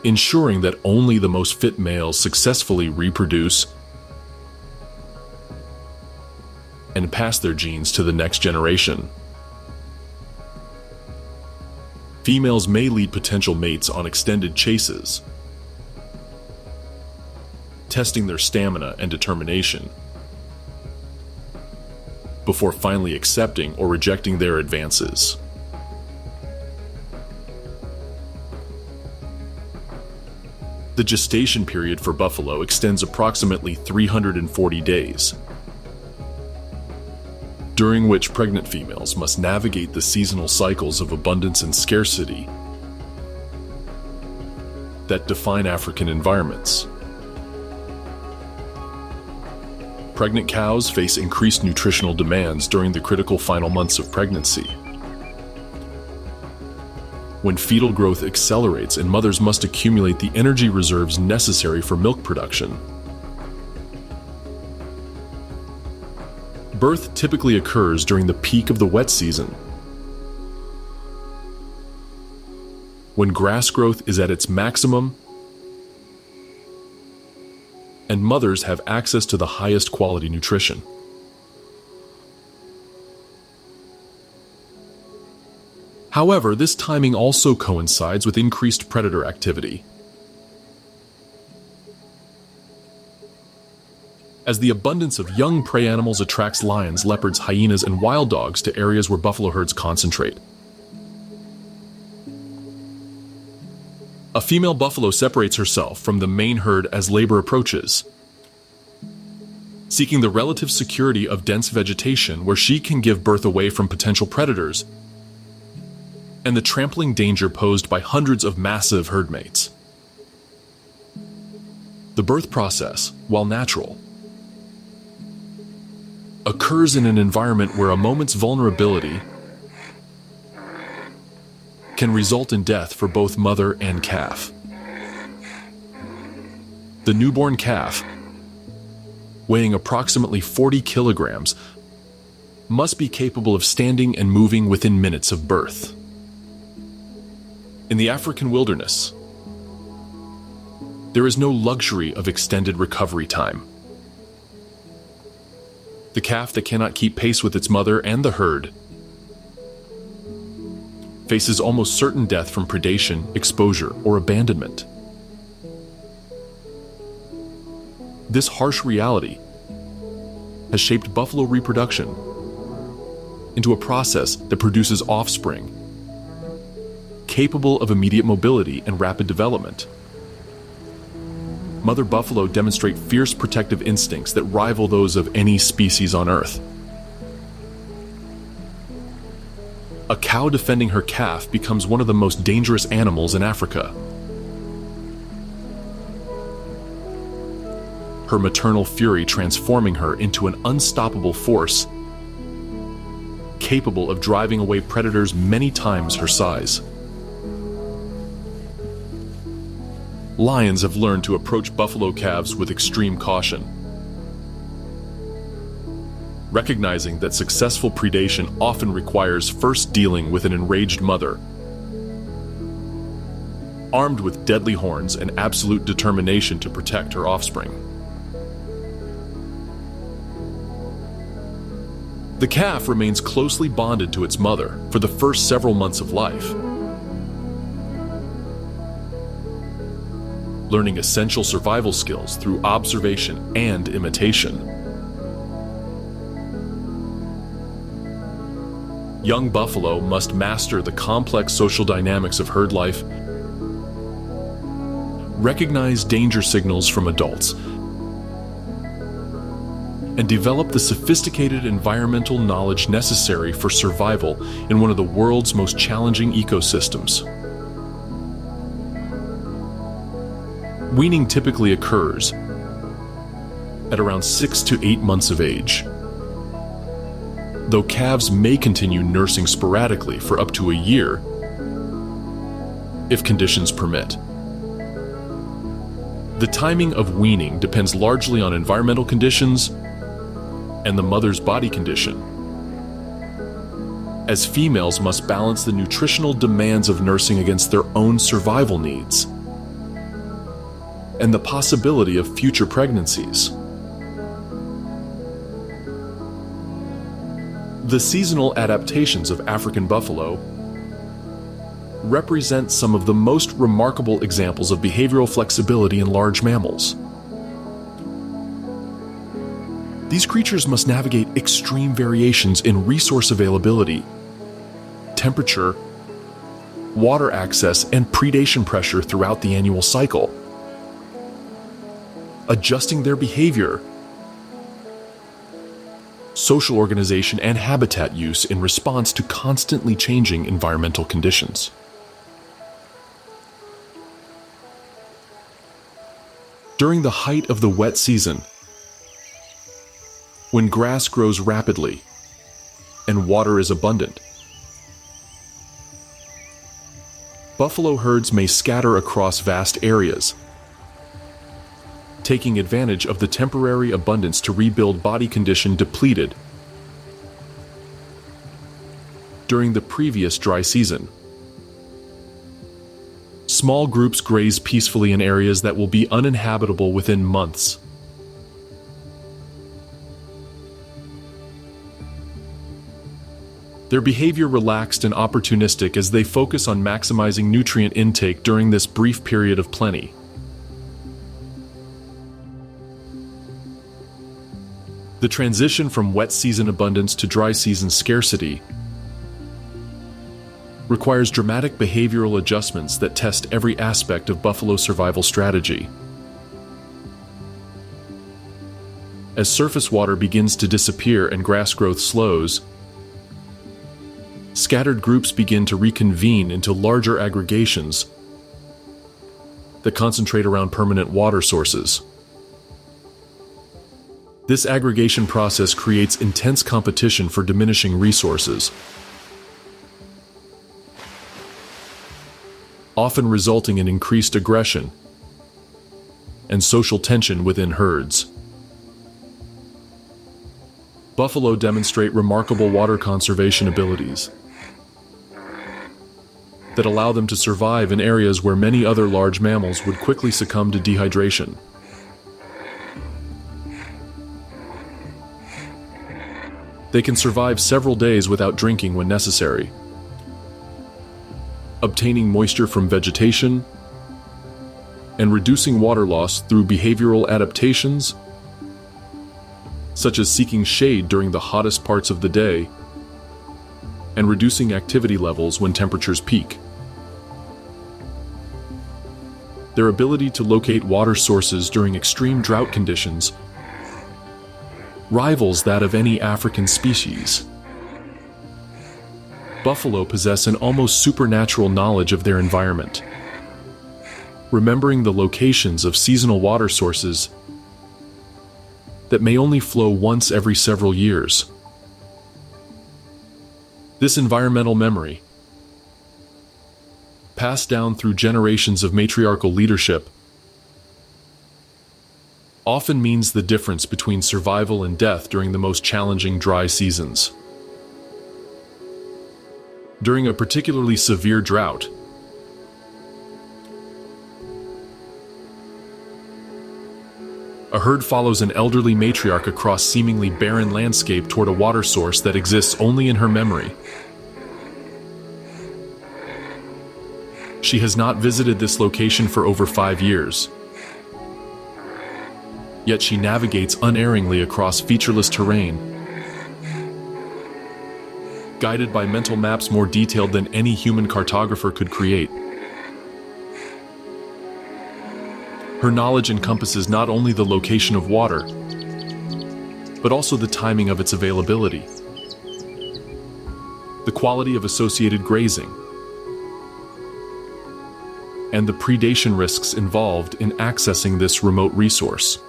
ensuring that only the most fit males successfully reproduce and pass their genes to the next generation. Females may lead potential mates on extended chases, testing their stamina and determination before finally accepting or rejecting their advances. The gestation period for buffalo extends approximately 340 days, during which pregnant females must navigate the seasonal cycles of abundance and scarcity that define African environments. Pregnant cows face increased nutritional demands during the critical final months of pregnancy, when fetal growth accelerates and mothers must accumulate the energy reserves necessary for milk production. Birth typically occurs during the peak of the wet season, when grass growth is at its maximum and mothers have access to the highest quality nutrition. However, this timing also coincides with increased predator activity, as the abundance of young prey animals attracts lions, leopards, hyenas, and wild dogs to areas where buffalo herds concentrate. A female buffalo separates herself from the main herd as labor approaches, seeking the relative security of dense vegetation where she can give birth away from potential predators and the trampling danger posed by hundreds of massive herd mates. The birth process, while natural, occurs in an environment where a moment's vulnerability can result in death for both mother and calf. The newborn calf, weighing approximately 40 kilograms, must be capable of standing and moving within minutes of birth. In the African wilderness, there is no luxury of extended recovery time. The calf that cannot keep pace with its mother and the herd faces almost certain death from predation, exposure, or abandonment. This harsh reality has shaped buffalo reproduction into a process that produces offspring capable of immediate mobility and rapid development. Mother buffalo demonstrate fierce protective instincts that rival those of any species on Earth. A cow defending her calf becomes one of the most dangerous animals in Africa. Her maternal fury transforming her into an unstoppable force, capable of driving away predators many times her size. Lions have learned to approach buffalo calves with extreme caution, recognizing that successful predation often requires first dealing with an enraged mother, armed with deadly horns and absolute determination to protect her offspring. The calf remains closely bonded to its mother for the first several months of life, learning essential survival skills through observation and imitation. Young buffalo must master the complex social dynamics of herd life, recognize danger signals from adults, and develop the sophisticated environmental knowledge necessary for survival in one of the world's most challenging ecosystems. Weaning typically occurs at around 6 to 8 months of age, though calves may continue nursing sporadically for up to a year if conditions permit. The timing of weaning depends largely on environmental conditions and the mother's body condition, as females must balance the nutritional demands of nursing against their own survival needs. and the possibility of future pregnancies. The seasonal adaptations of African buffalo represent some of the most remarkable examples of behavioral flexibility in large mammals. These creatures must navigate extreme variations in resource availability, temperature, water access, and predation pressure throughout the annual cycle, adjusting their behavior, social organization, and habitat use in response to constantly changing environmental conditions. During the height of the wet season, when grass grows rapidly and water is abundant, buffalo herds may scatter across vast areas, taking advantage of the temporary abundance to rebuild body condition depleted during the previous dry season. Small groups graze peacefully in areas that will be uninhabitable within months. Their behavior relaxed and opportunistic as they focus on maximizing nutrient intake during this brief period of plenty. The transition from wet season abundance to dry season scarcity requires dramatic behavioral adjustments that test every aspect of buffalo survival strategy. As surface water begins to disappear and grass growth slows, scattered groups begin to reconvene into larger aggregations that concentrate around permanent water sources. This aggregation process creates intense competition for diminishing resources, often resulting in increased aggression and social tension within herds. Buffalo demonstrate remarkable water conservation abilities that allow them to survive in areas where many other large mammals would quickly succumb to dehydration. They can survive several days without drinking when necessary, obtaining moisture from vegetation and reducing water loss through behavioral adaptations, such as seeking shade during the hottest parts of the day and reducing activity levels when temperatures peak. Their ability to locate water sources during extreme drought conditions rivals that of any African species. Buffalo possess an almost supernatural knowledge of their environment, remembering the locations of seasonal water sources that may only flow once every several years. This environmental memory, passed down through generations of matriarchal leadership, often means the difference between survival and death during the most challenging dry seasons. During a particularly severe drought, a herd follows an elderly matriarch across seemingly barren landscape toward a water source that exists only in her memory. She has not visited this location for over 5 years. Yet she navigates unerringly across featureless terrain, guided by mental maps more detailed than any human cartographer could create. Her knowledge encompasses not only the location of water, but also the timing of its availability, the quality of associated grazing, and the predation risks involved in accessing this remote resource.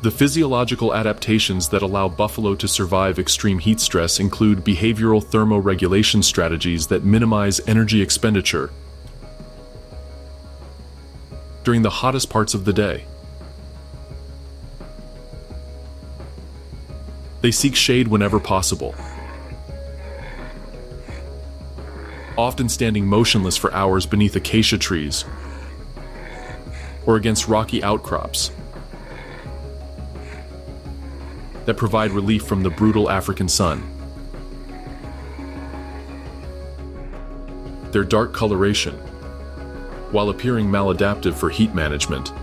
The physiological adaptations that allow buffalo to survive extreme heat stress include behavioral thermoregulation strategies that minimize energy expenditure during the hottest parts of the day. They seek shade whenever possible, often standing motionless for hours beneath acacia trees or against rocky outcrops that provide relief from the brutal African sun. Their dark coloration, while appearing maladaptive for heat management,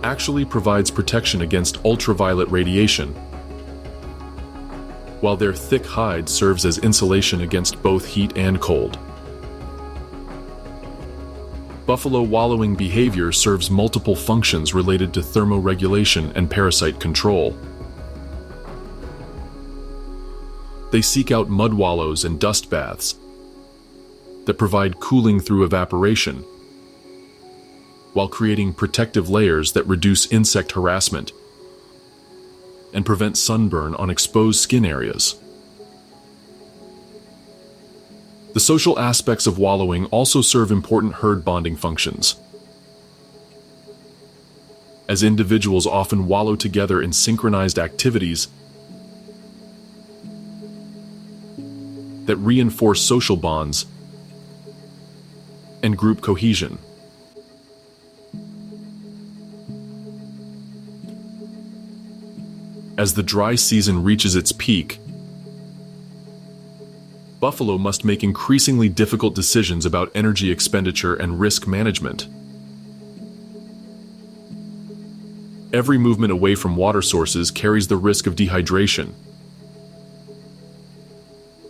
actually provides protection against ultraviolet radiation, while their thick hide serves as insulation against both heat and cold. Buffalo wallowing behavior serves multiple functions related to thermoregulation and parasite control. They seek out mud wallows and dust baths that provide cooling through evaporation, while creating protective layers that reduce insect harassment and prevent sunburn on exposed skin areas. The social aspects of wallowing also serve important herd bonding functions, as individuals often wallow together in synchronized activities that reinforce social bonds and group cohesion. As the dry season reaches its peak, buffalo must make increasingly difficult decisions about energy expenditure and risk management. Every movement away from water sources carries the risk of dehydration,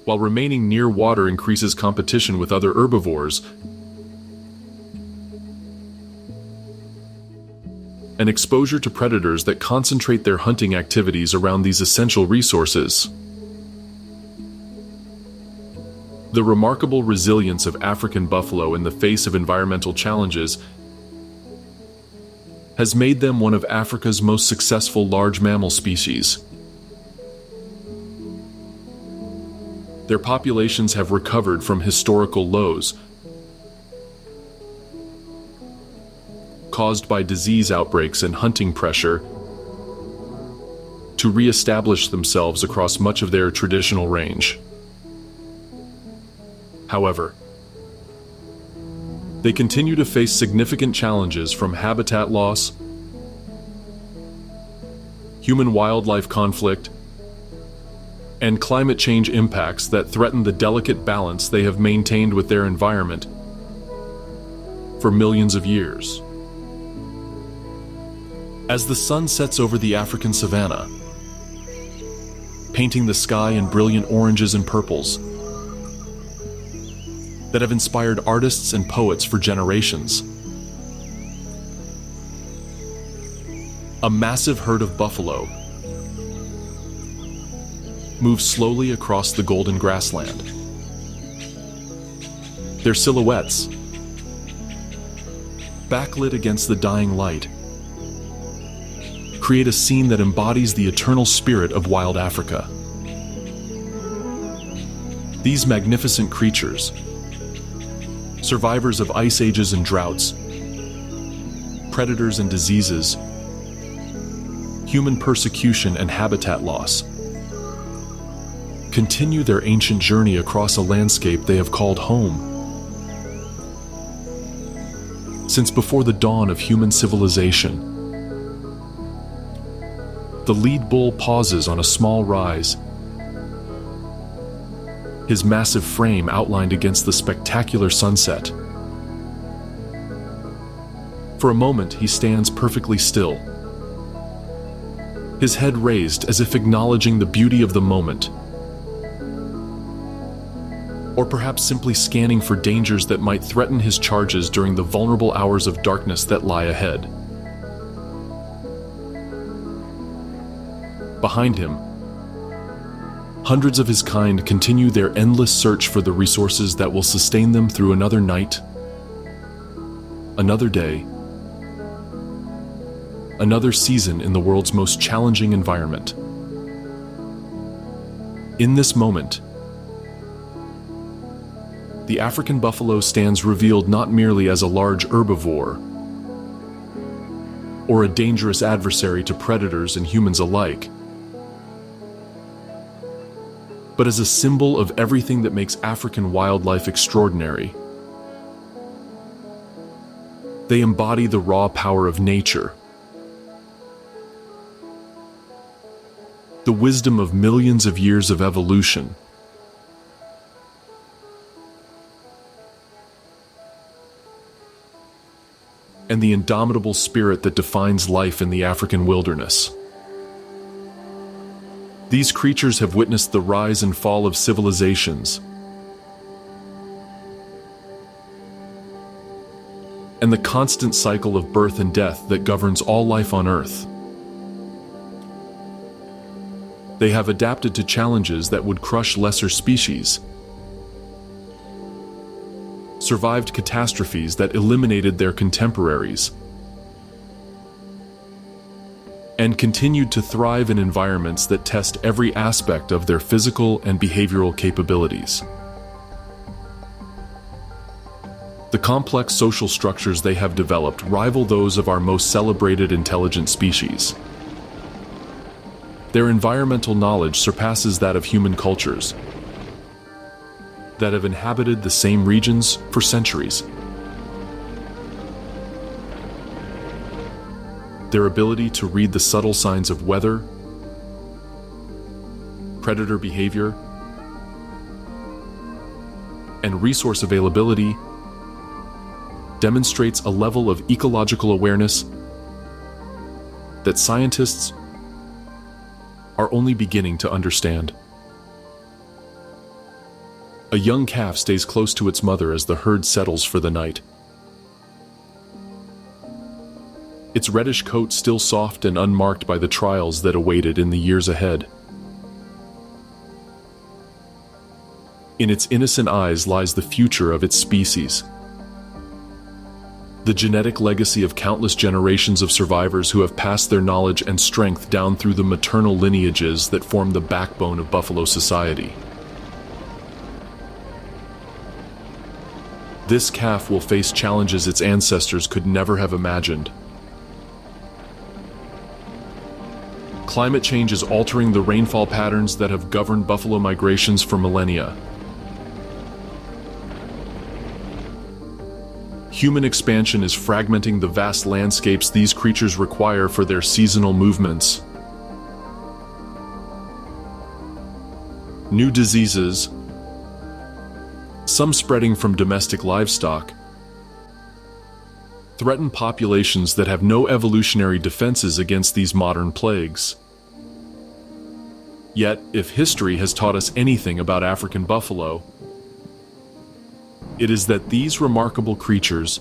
while remaining near water increases competition with other herbivores and exposure to predators that concentrate their hunting activities around these essential resources. The remarkable resilience of African buffalo in the face of environmental challenges has made them one of Africa's most successful large mammal species. Their populations have recovered from historical lows caused by disease outbreaks and hunting pressure to re-establish themselves across much of their traditional range. However, they continue to face significant challenges from habitat loss, human-wildlife conflict, and climate change impacts that threaten the delicate balance they have maintained with their environment for millions of years. As the sun sets over the African savanna, painting the sky in brilliant oranges and purples that have inspired artists and poets for generations, a massive herd of buffalo moves slowly across the golden grassland. Their silhouettes, backlit against the dying light, create a scene that embodies the eternal spirit of wild Africa. These magnificent creatures, survivors of ice ages and droughts, predators and diseases, human persecution and habitat loss, continue their ancient journey across a landscape they have called home. Since before the dawn of human civilization, the lead bull pauses on a small rise, his massive frame outlined against the spectacular sunset. For a moment, he stands perfectly still, his head raised as if acknowledging the beauty of the moment, or perhaps simply scanning for dangers that might threaten his charges during the vulnerable hours of darkness that lie ahead. Behind him, hundreds of his kind continue their endless search for the resources that will sustain them through another night, another day, another season in the world's most challenging environment. In this moment, the African buffalo stands revealed not merely as a large herbivore or a dangerous adversary to predators and humans alike, but as a symbol of everything that makes African wildlife extraordinary. They embody the raw power of nature, the wisdom of millions of years of evolution, and the indomitable spirit that defines life in the African wilderness. These creatures have witnessed the rise and fall of civilizations, and the constant cycle of birth and death that governs all life on Earth. They have adapted to challenges that would crush lesser species, survived catastrophes that eliminated their contemporaries, and continued to thrive in environments that test every aspect of their physical and behavioral capabilities. The complex social structures they have developed rival those of our most celebrated intelligent species. Their environmental knowledge surpasses that of human cultures that have inhabited the same regions for centuries. Their ability to read the subtle signs of weather, predator behavior, and resource availability demonstrates a level of ecological awareness that scientists are only beginning to understand. A young calf stays close to its mother as the herd settles for the night. Its reddish coat still soft and unmarked by the trials that await it in the years ahead. In its innocent eyes lies the future of its species. The genetic legacy of countless generations of survivors who have passed their knowledge and strength down through the maternal lineages that form the backbone of buffalo society. This calf will face challenges its ancestors could never have imagined. Climate change is altering the rainfall patterns that have governed buffalo migrations for millennia. Human expansion is fragmenting the vast landscapes these creatures require for their seasonal movements. New diseases, some spreading from domestic livestock, threaten populations that have no evolutionary defenses against these modern plagues. Yet, if history has taught us anything about African buffalo, it is that these remarkable creatures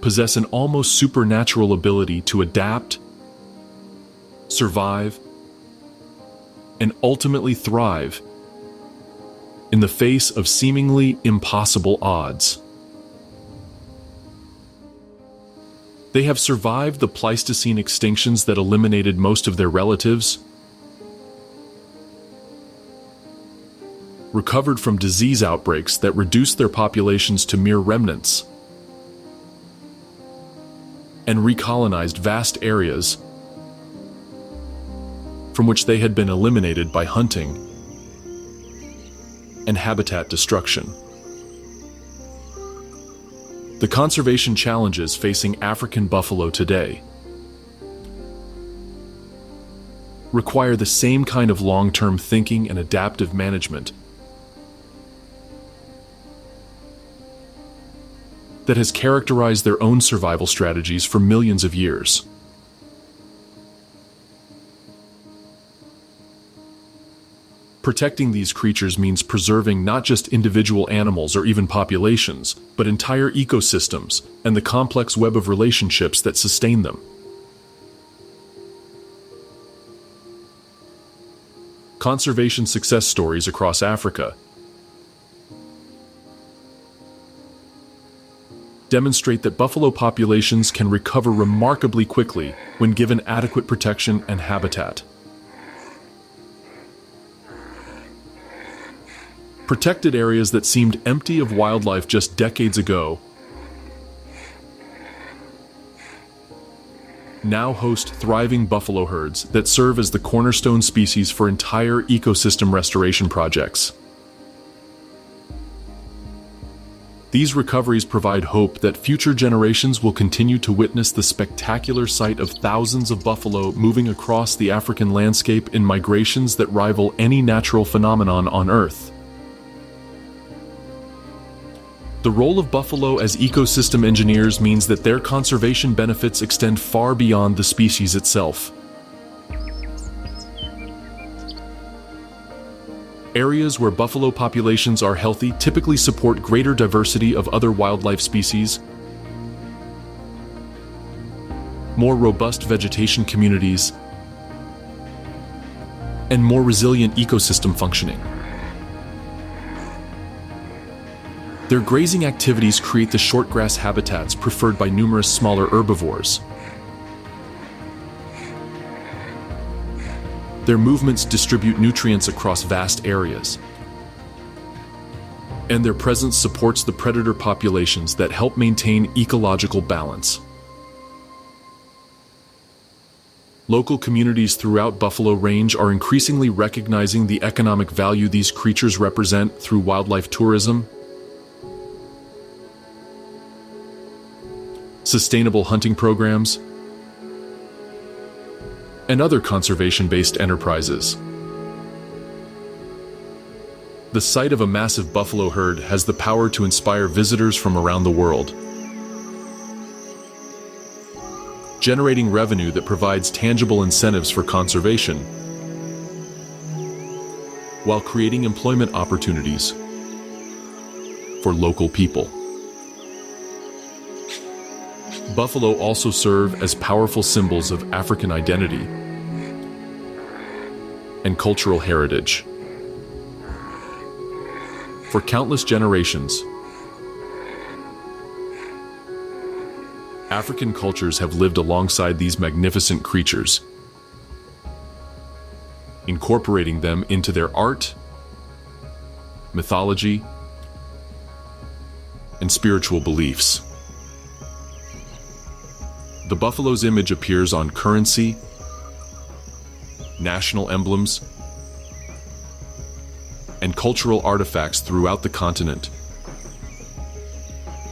possess an almost supernatural ability to adapt, survive, and ultimately thrive in the face of seemingly impossible odds. They have survived the Pleistocene extinctions that eliminated most of their relatives, recovered from disease outbreaks that reduced their populations to mere remnants, and recolonized vast areas from which they had been eliminated by hunting and habitat destruction. The conservation challenges facing African buffalo today require the same kind of long-term thinking and adaptive management that has characterized their own survival strategies for millions of years. Protecting these creatures means preserving not just individual animals or even populations, but entire ecosystems and the complex web of relationships that sustain them. Conservation success stories across Africa demonstrate that buffalo populations can recover remarkably quickly when given adequate protection and habitat. Protected areas that seemed empty of wildlife just decades ago now host thriving buffalo herds that serve as the cornerstone species for entire ecosystem restoration projects. These recoveries provide hope that future generations will continue to witness the spectacular sight of thousands of buffalo moving across the African landscape in migrations that rival any natural phenomenon on Earth. The role of buffalo as ecosystem engineers means that their conservation benefits extend far beyond the species itself. Areas where buffalo populations are healthy typically support greater diversity of other wildlife species, more robust vegetation communities, and more resilient ecosystem functioning. Their grazing activities create the shortgrass habitats preferred by numerous smaller herbivores. Their movements distribute nutrients across vast areas, and their presence supports the predator populations that help maintain ecological balance. Local communities throughout Buffalo Range are increasingly recognizing the economic value these creatures represent through wildlife tourism, sustainable hunting programs, and other conservation-based enterprises. The sight of a massive buffalo herd has the power to inspire visitors from around the world, generating revenue that provides tangible incentives for conservation, while creating employment opportunities for local people. Buffalo also serve as powerful symbols of African identity and cultural heritage. For countless generations, African cultures have lived alongside these magnificent creatures, incorporating them into their art, mythology, and spiritual beliefs. The buffalo's image appears on currency, national emblems, and cultural artifacts throughout the continent,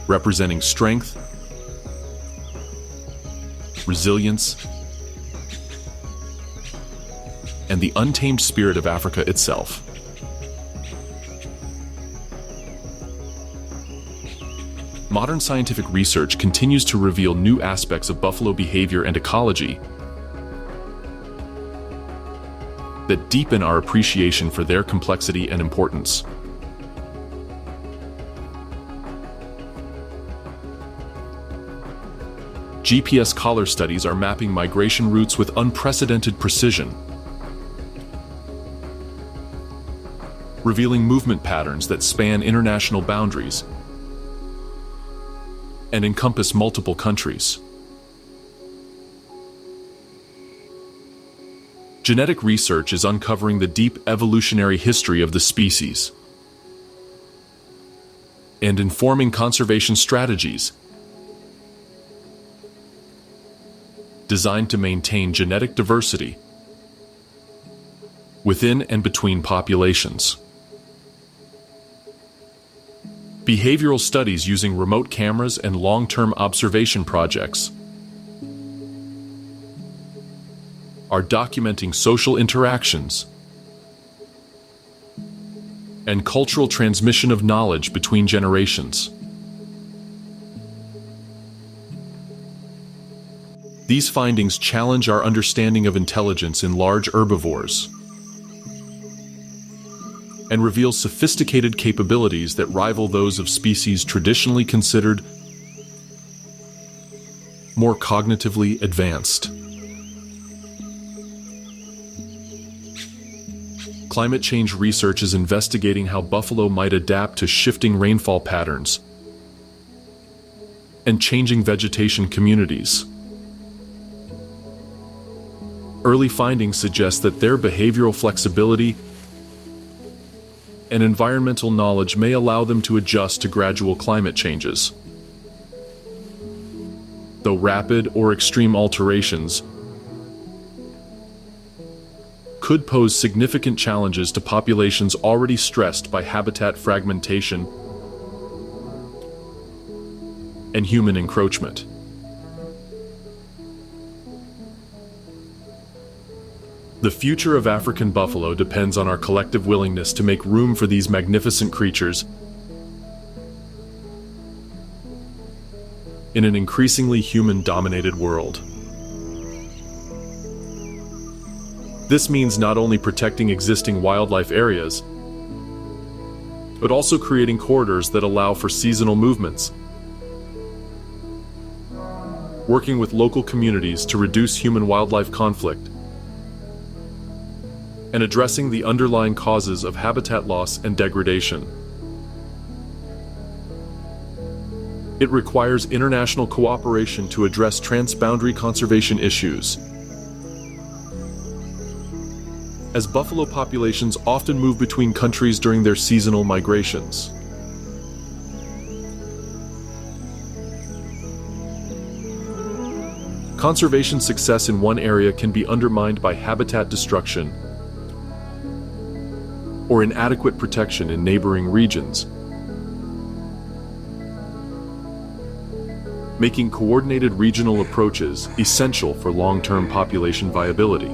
representing strength, resilience, and the untamed spirit of Africa itself. Modern scientific research continues to reveal new aspects of buffalo behavior and ecology that deepen our appreciation for their complexity and importance. GPS collar studies are mapping migration routes with unprecedented precision, revealing movement patterns that span international boundaries and encompass multiple countries. Genetic research is uncovering the deep evolutionary history of the species and informing conservation strategies designed to maintain genetic diversity within and between populations. Behavioral studies using remote cameras and long-term observation projects are documenting social interactions and cultural transmission of knowledge between generations. These findings challenge our understanding of intelligence in large herbivores and reveal sophisticated capabilities that rival those of species traditionally considered more cognitively advanced. Climate change research is investigating how buffalo might adapt to shifting rainfall patterns and changing vegetation communities. Early findings suggest that their behavioral flexibility and environmental knowledge may allow them to adjust to gradual climate changes. though rapid or extreme alterations could pose significant challenges to populations already stressed by habitat fragmentation and human encroachment. The future of African buffalo depends on our collective willingness to make room for these magnificent creatures in an increasingly human-dominated world. This means not only protecting existing wildlife areas, but also creating corridors that allow for seasonal movements, working with local communities to reduce human-wildlife conflict, and addressing the underlying causes of habitat loss and degradation. It requires international cooperation to address transboundary conservation issues, as buffalo populations often move between countries during their seasonal migrations. Conservation success in one area can be undermined by habitat destruction or inadequate protection in neighboring regions, making coordinated regional approaches essential for long-term population viability.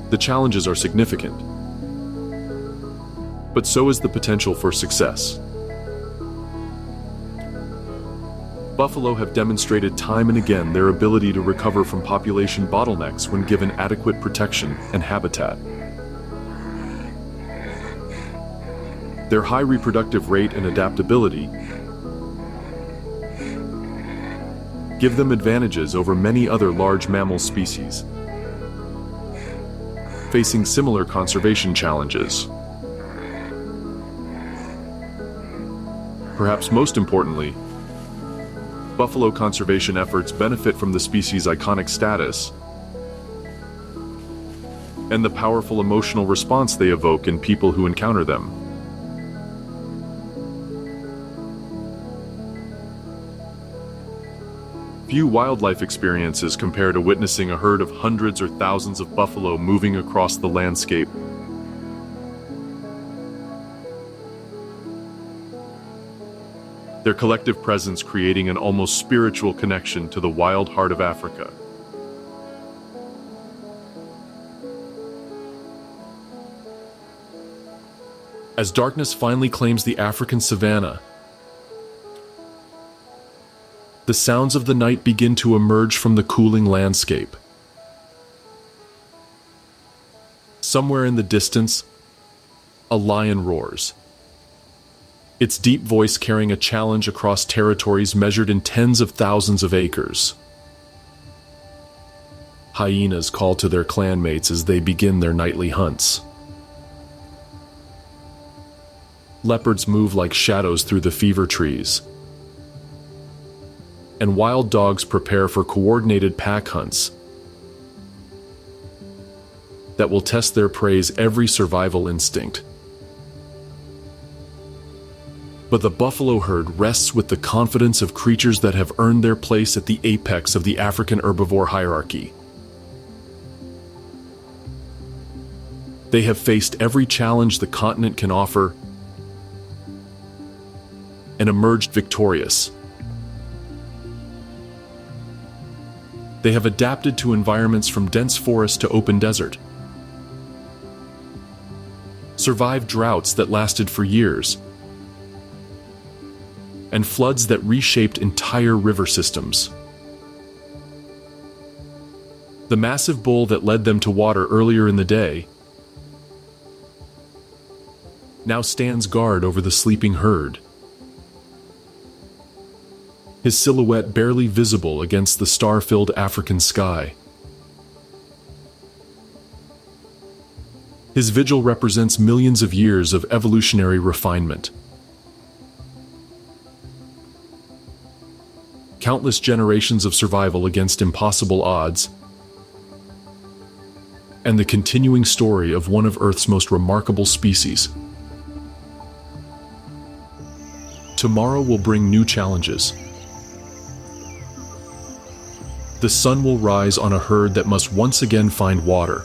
The challenges are significant, but so is the potential for success. Buffalo have demonstrated time and again their ability to recover from population bottlenecks when given adequate protection and habitat. Their high reproductive rate and adaptability give them advantages over many other large mammal species facing similar conservation challenges. Perhaps most importantly, buffalo conservation efforts benefit from the species' iconic status and the powerful emotional response they evoke in people who encounter them. Few wildlife experiences compare to witnessing a herd of hundreds or thousands of buffalo moving across the landscape. Their collective presence creating an almost spiritual connection to the wild heart of Africa. As darkness finally claims the African savanna, the sounds of the night begin to emerge from the cooling landscape. Somewhere in the distance, a lion roars, its deep voice carrying a challenge across territories measured in tens of thousands of acres. Hyenas call to their clanmates as they begin their nightly hunts. Leopards move like shadows through the fever trees, and wild dogs prepare for coordinated pack hunts that will test their prey's every survival instinct. But the buffalo herd rests with the confidence of creatures that have earned their place at the apex of the African herbivore hierarchy. They have faced every challenge the continent can offer and emerged victorious. They have adapted to environments from dense forest to open desert, survived droughts that lasted for years, and floods that reshaped entire river systems. The massive bull that led them to water earlier in the day now stands guard over the sleeping herd, his silhouette barely visible against the star-filled African sky. His vigil represents millions of years of evolutionary refinement. Countless generations of survival against impossible odds, and the continuing story of one of Earth's most remarkable species. Tomorrow will bring new challenges. The sun will rise on a herd that must once again find water,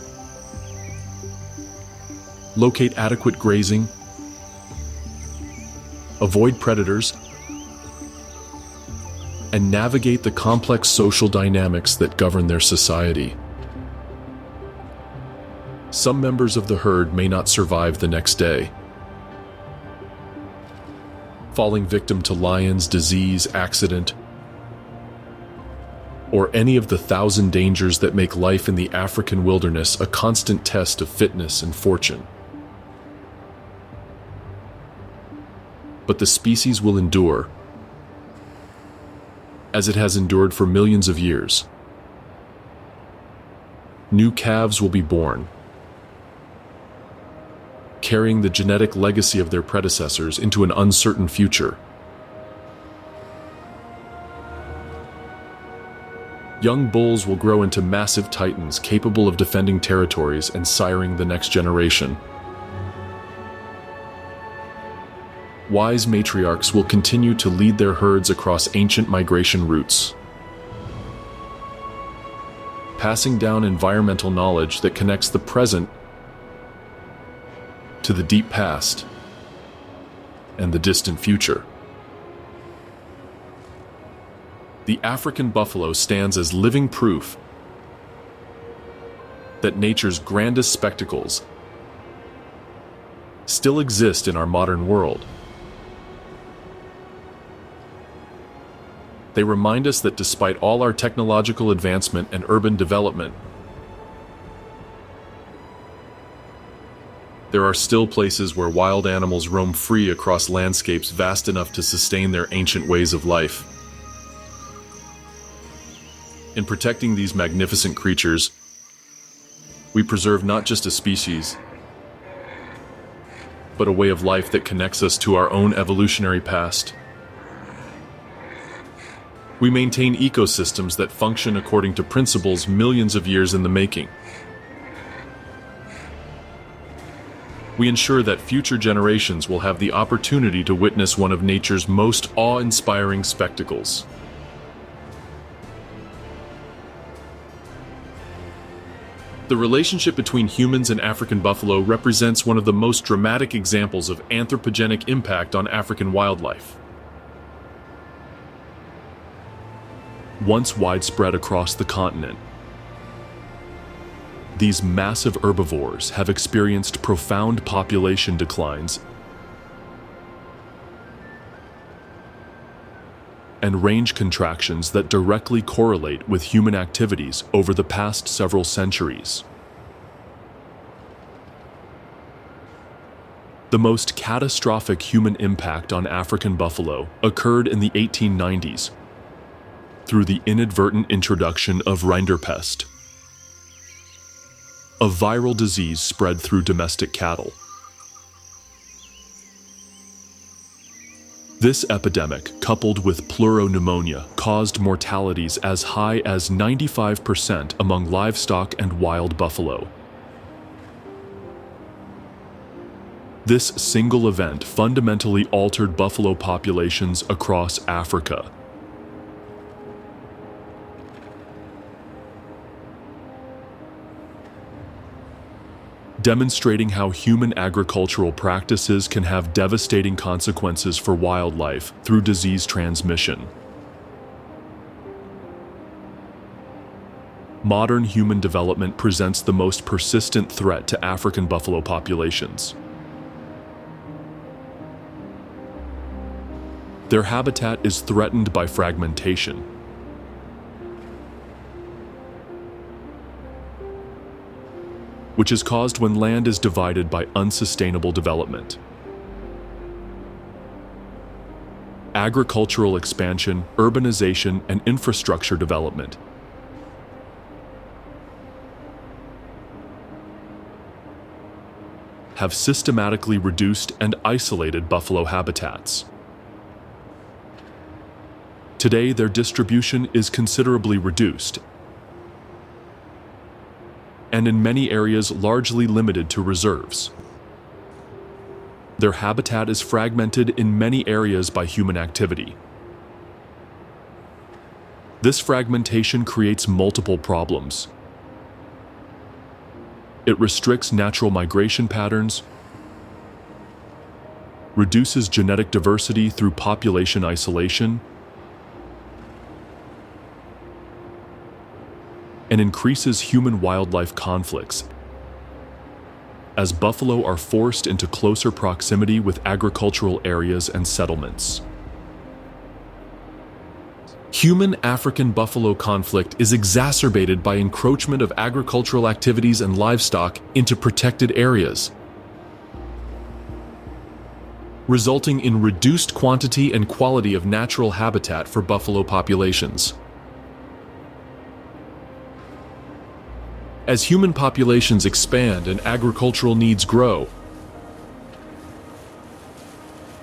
locate adequate grazing, avoid predators, and navigate the complex social dynamics that govern their society. Some members of the herd may not survive the next day, falling victim to lions, disease, accident, or any of the 1,000 dangers that make life in the African wilderness a constant test of fitness and fortune. But the species will endure, as it has endured for millions of years. New calves will be born, carrying the genetic legacy of their predecessors into an uncertain future. Young bulls will grow into massive titans capable of defending territories and siring the next generation. Wise matriarchs will continue to lead their herds across ancient migration routes, passing down environmental knowledge that connects the present to the deep past and the distant future. The African buffalo stands as living proof that nature's grandest spectacles still exist in our modern world. They remind us that despite all our technological advancement and urban development, there are still places where wild animals roam free across landscapes vast enough to sustain their ancient ways of life. In protecting these magnificent creatures, we preserve not just a species, but a way of life that connects us to our own evolutionary past. We maintain ecosystems that function according to principles millions of years in the making. We ensure that future generations will have the opportunity to witness one of nature's most awe-inspiring spectacles. The relationship between humans and African buffalo represents one of the most dramatic examples of anthropogenic impact on African wildlife. Once widespread across the continent, these massive herbivores have experienced profound population declines and range contractions that directly correlate with human activities over the past several centuries. The most catastrophic human impact on African buffalo occurred in the 1890s through the inadvertent introduction of rinderpest, a viral disease spread through domestic cattle. This epidemic, coupled with pleuropneumonia, caused mortalities as high as 95% among livestock and wild buffalo. This single event fundamentally altered buffalo populations across Africa. Demonstrating how human agricultural practices can have devastating consequences for wildlife through disease transmission. Modern human development presents the most persistent threat to African buffalo populations. Their habitat is threatened by fragmentation, which is caused when land is divided by unsustainable development. Agricultural expansion, urbanization, and infrastructure development have systematically reduced and isolated buffalo habitats. Today, their distribution is considerably reduced, and in many areas largely limited to reserves. Their habitat is fragmented in many areas by human activity. This fragmentation creates multiple problems. It restricts natural migration patterns, reduces genetic diversity through population isolation, and increases human-wildlife conflicts, as buffalo are forced into closer proximity with agricultural areas and settlements. Human-African buffalo conflict is exacerbated by encroachment of agricultural activities and livestock into protected areas, resulting in reduced quantity and quality of natural habitat for buffalo populations. As human populations expand and agricultural needs grow,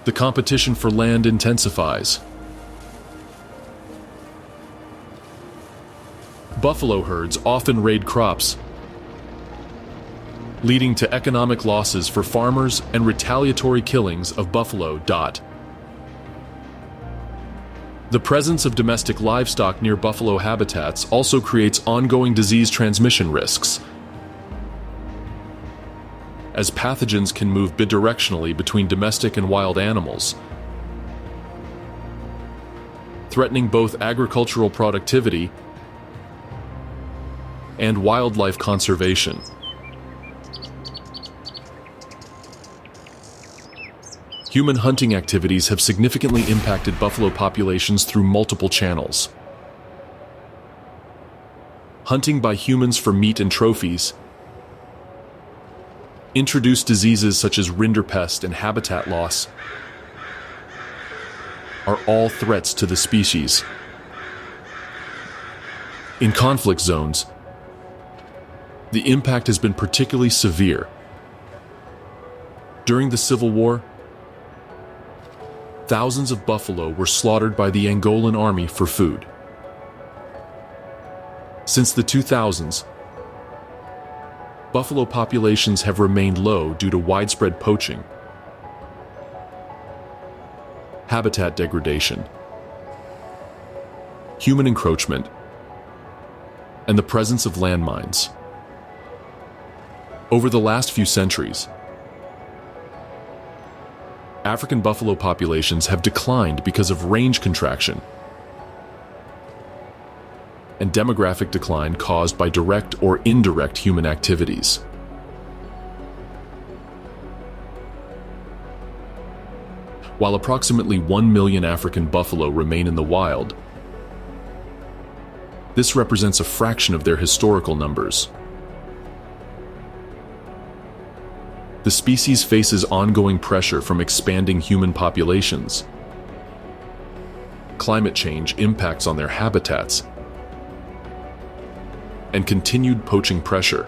the competition for land intensifies. Buffalo herds often raid crops, leading to economic losses for farmers and retaliatory killings of buffalo. The presence of domestic livestock near buffalo habitats also creates ongoing disease transmission risks, as pathogens can move bidirectionally between domestic and wild animals, threatening both agricultural productivity and wildlife conservation. Human hunting activities have significantly impacted buffalo populations through multiple channels. Hunting by humans for meat and trophies introduced diseases such as rinderpest and habitat loss are all threats to the species. In conflict zones, the impact has been particularly severe. During the Civil War, thousands of buffalo were slaughtered by the Angolan army for food. Since the 2000s, buffalo populations have remained low due to widespread poaching, habitat degradation, human encroachment, and the presence of landmines. Over the last few centuries, African buffalo populations have declined because of range contraction and demographic decline caused by direct or indirect human activities. While approximately 1 million African buffalo remain in the wild, this represents a fraction of their historical numbers. The species faces ongoing pressure from expanding human populations. Climate change impacts on their habitats, and continued poaching pressure.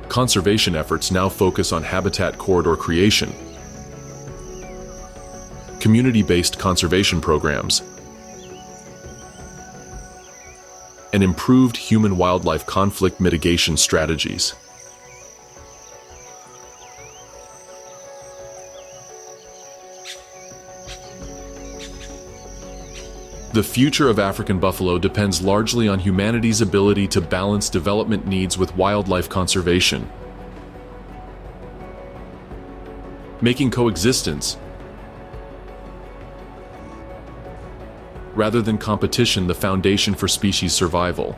Conservation efforts now focus on habitat corridor creation, community-based conservation programs, and improved human-wildlife conflict mitigation strategies. The future of African buffalo depends largely on humanity's ability to balance development needs with wildlife conservation, making coexistence rather than competition the foundation for species survival.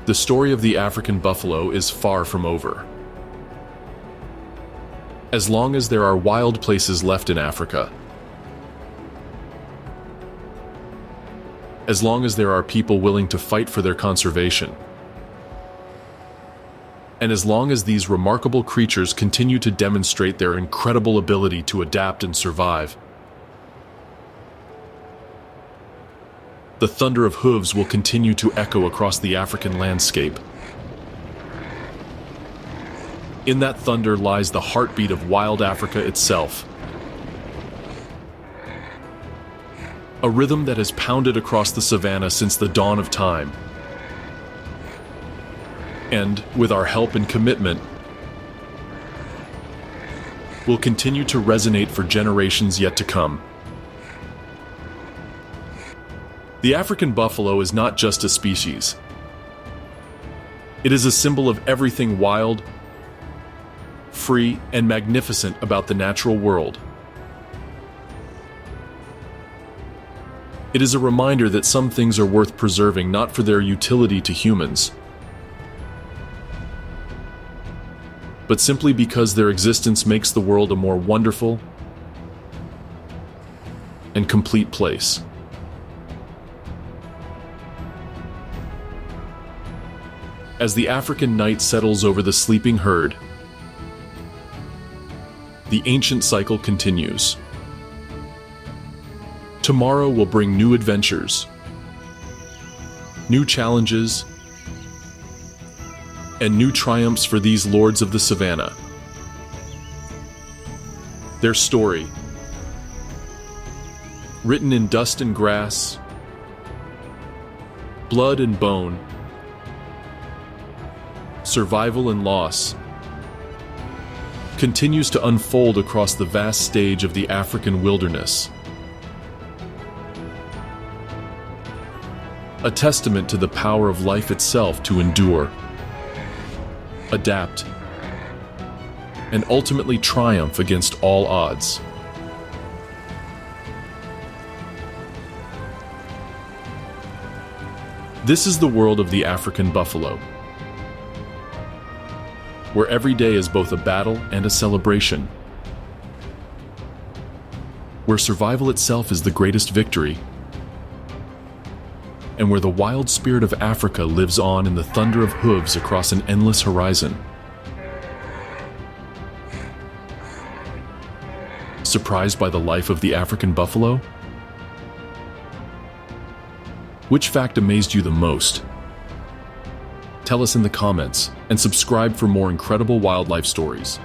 The story of the African buffalo is far from over. As long as there are wild places left in Africa, as long as there are people willing to fight for their conservation, and as long as these remarkable creatures continue to demonstrate their incredible ability to adapt and survive, the thunder of hooves will continue to echo across the African landscape. In that thunder lies the heartbeat of wild Africa itself. A rhythm that has pounded across the savanna since the dawn of time. and, with our help and commitment, will continue to resonate for generations yet to come. The African buffalo is not just a species. It is a symbol of everything wild, free, and magnificent about the natural world. It is a reminder that some things are worth preserving not for their utility to humans, but simply because their existence makes the world a more wonderful and complete place. As the African night settles over the sleeping herd, the ancient cycle continues. Tomorrow will bring new adventures, new challenges, and new triumphs for these lords of the Savanna. Their story, written in dust and grass, blood and bone, survival and loss, continues to unfold across the vast stage of the African wilderness. A testament to the power of life itself to endure, adapt, and ultimately triumph against all odds. This is the world of the African buffalo, where every day is both a battle and a celebration, where survival itself is the greatest victory, and where the wild spirit of Africa lives on in the thunder of hooves across an endless horizon. Surprised by the life of the African buffalo? Which fact amazed you the most? Tell us in the comments, and subscribe for more incredible wildlife stories.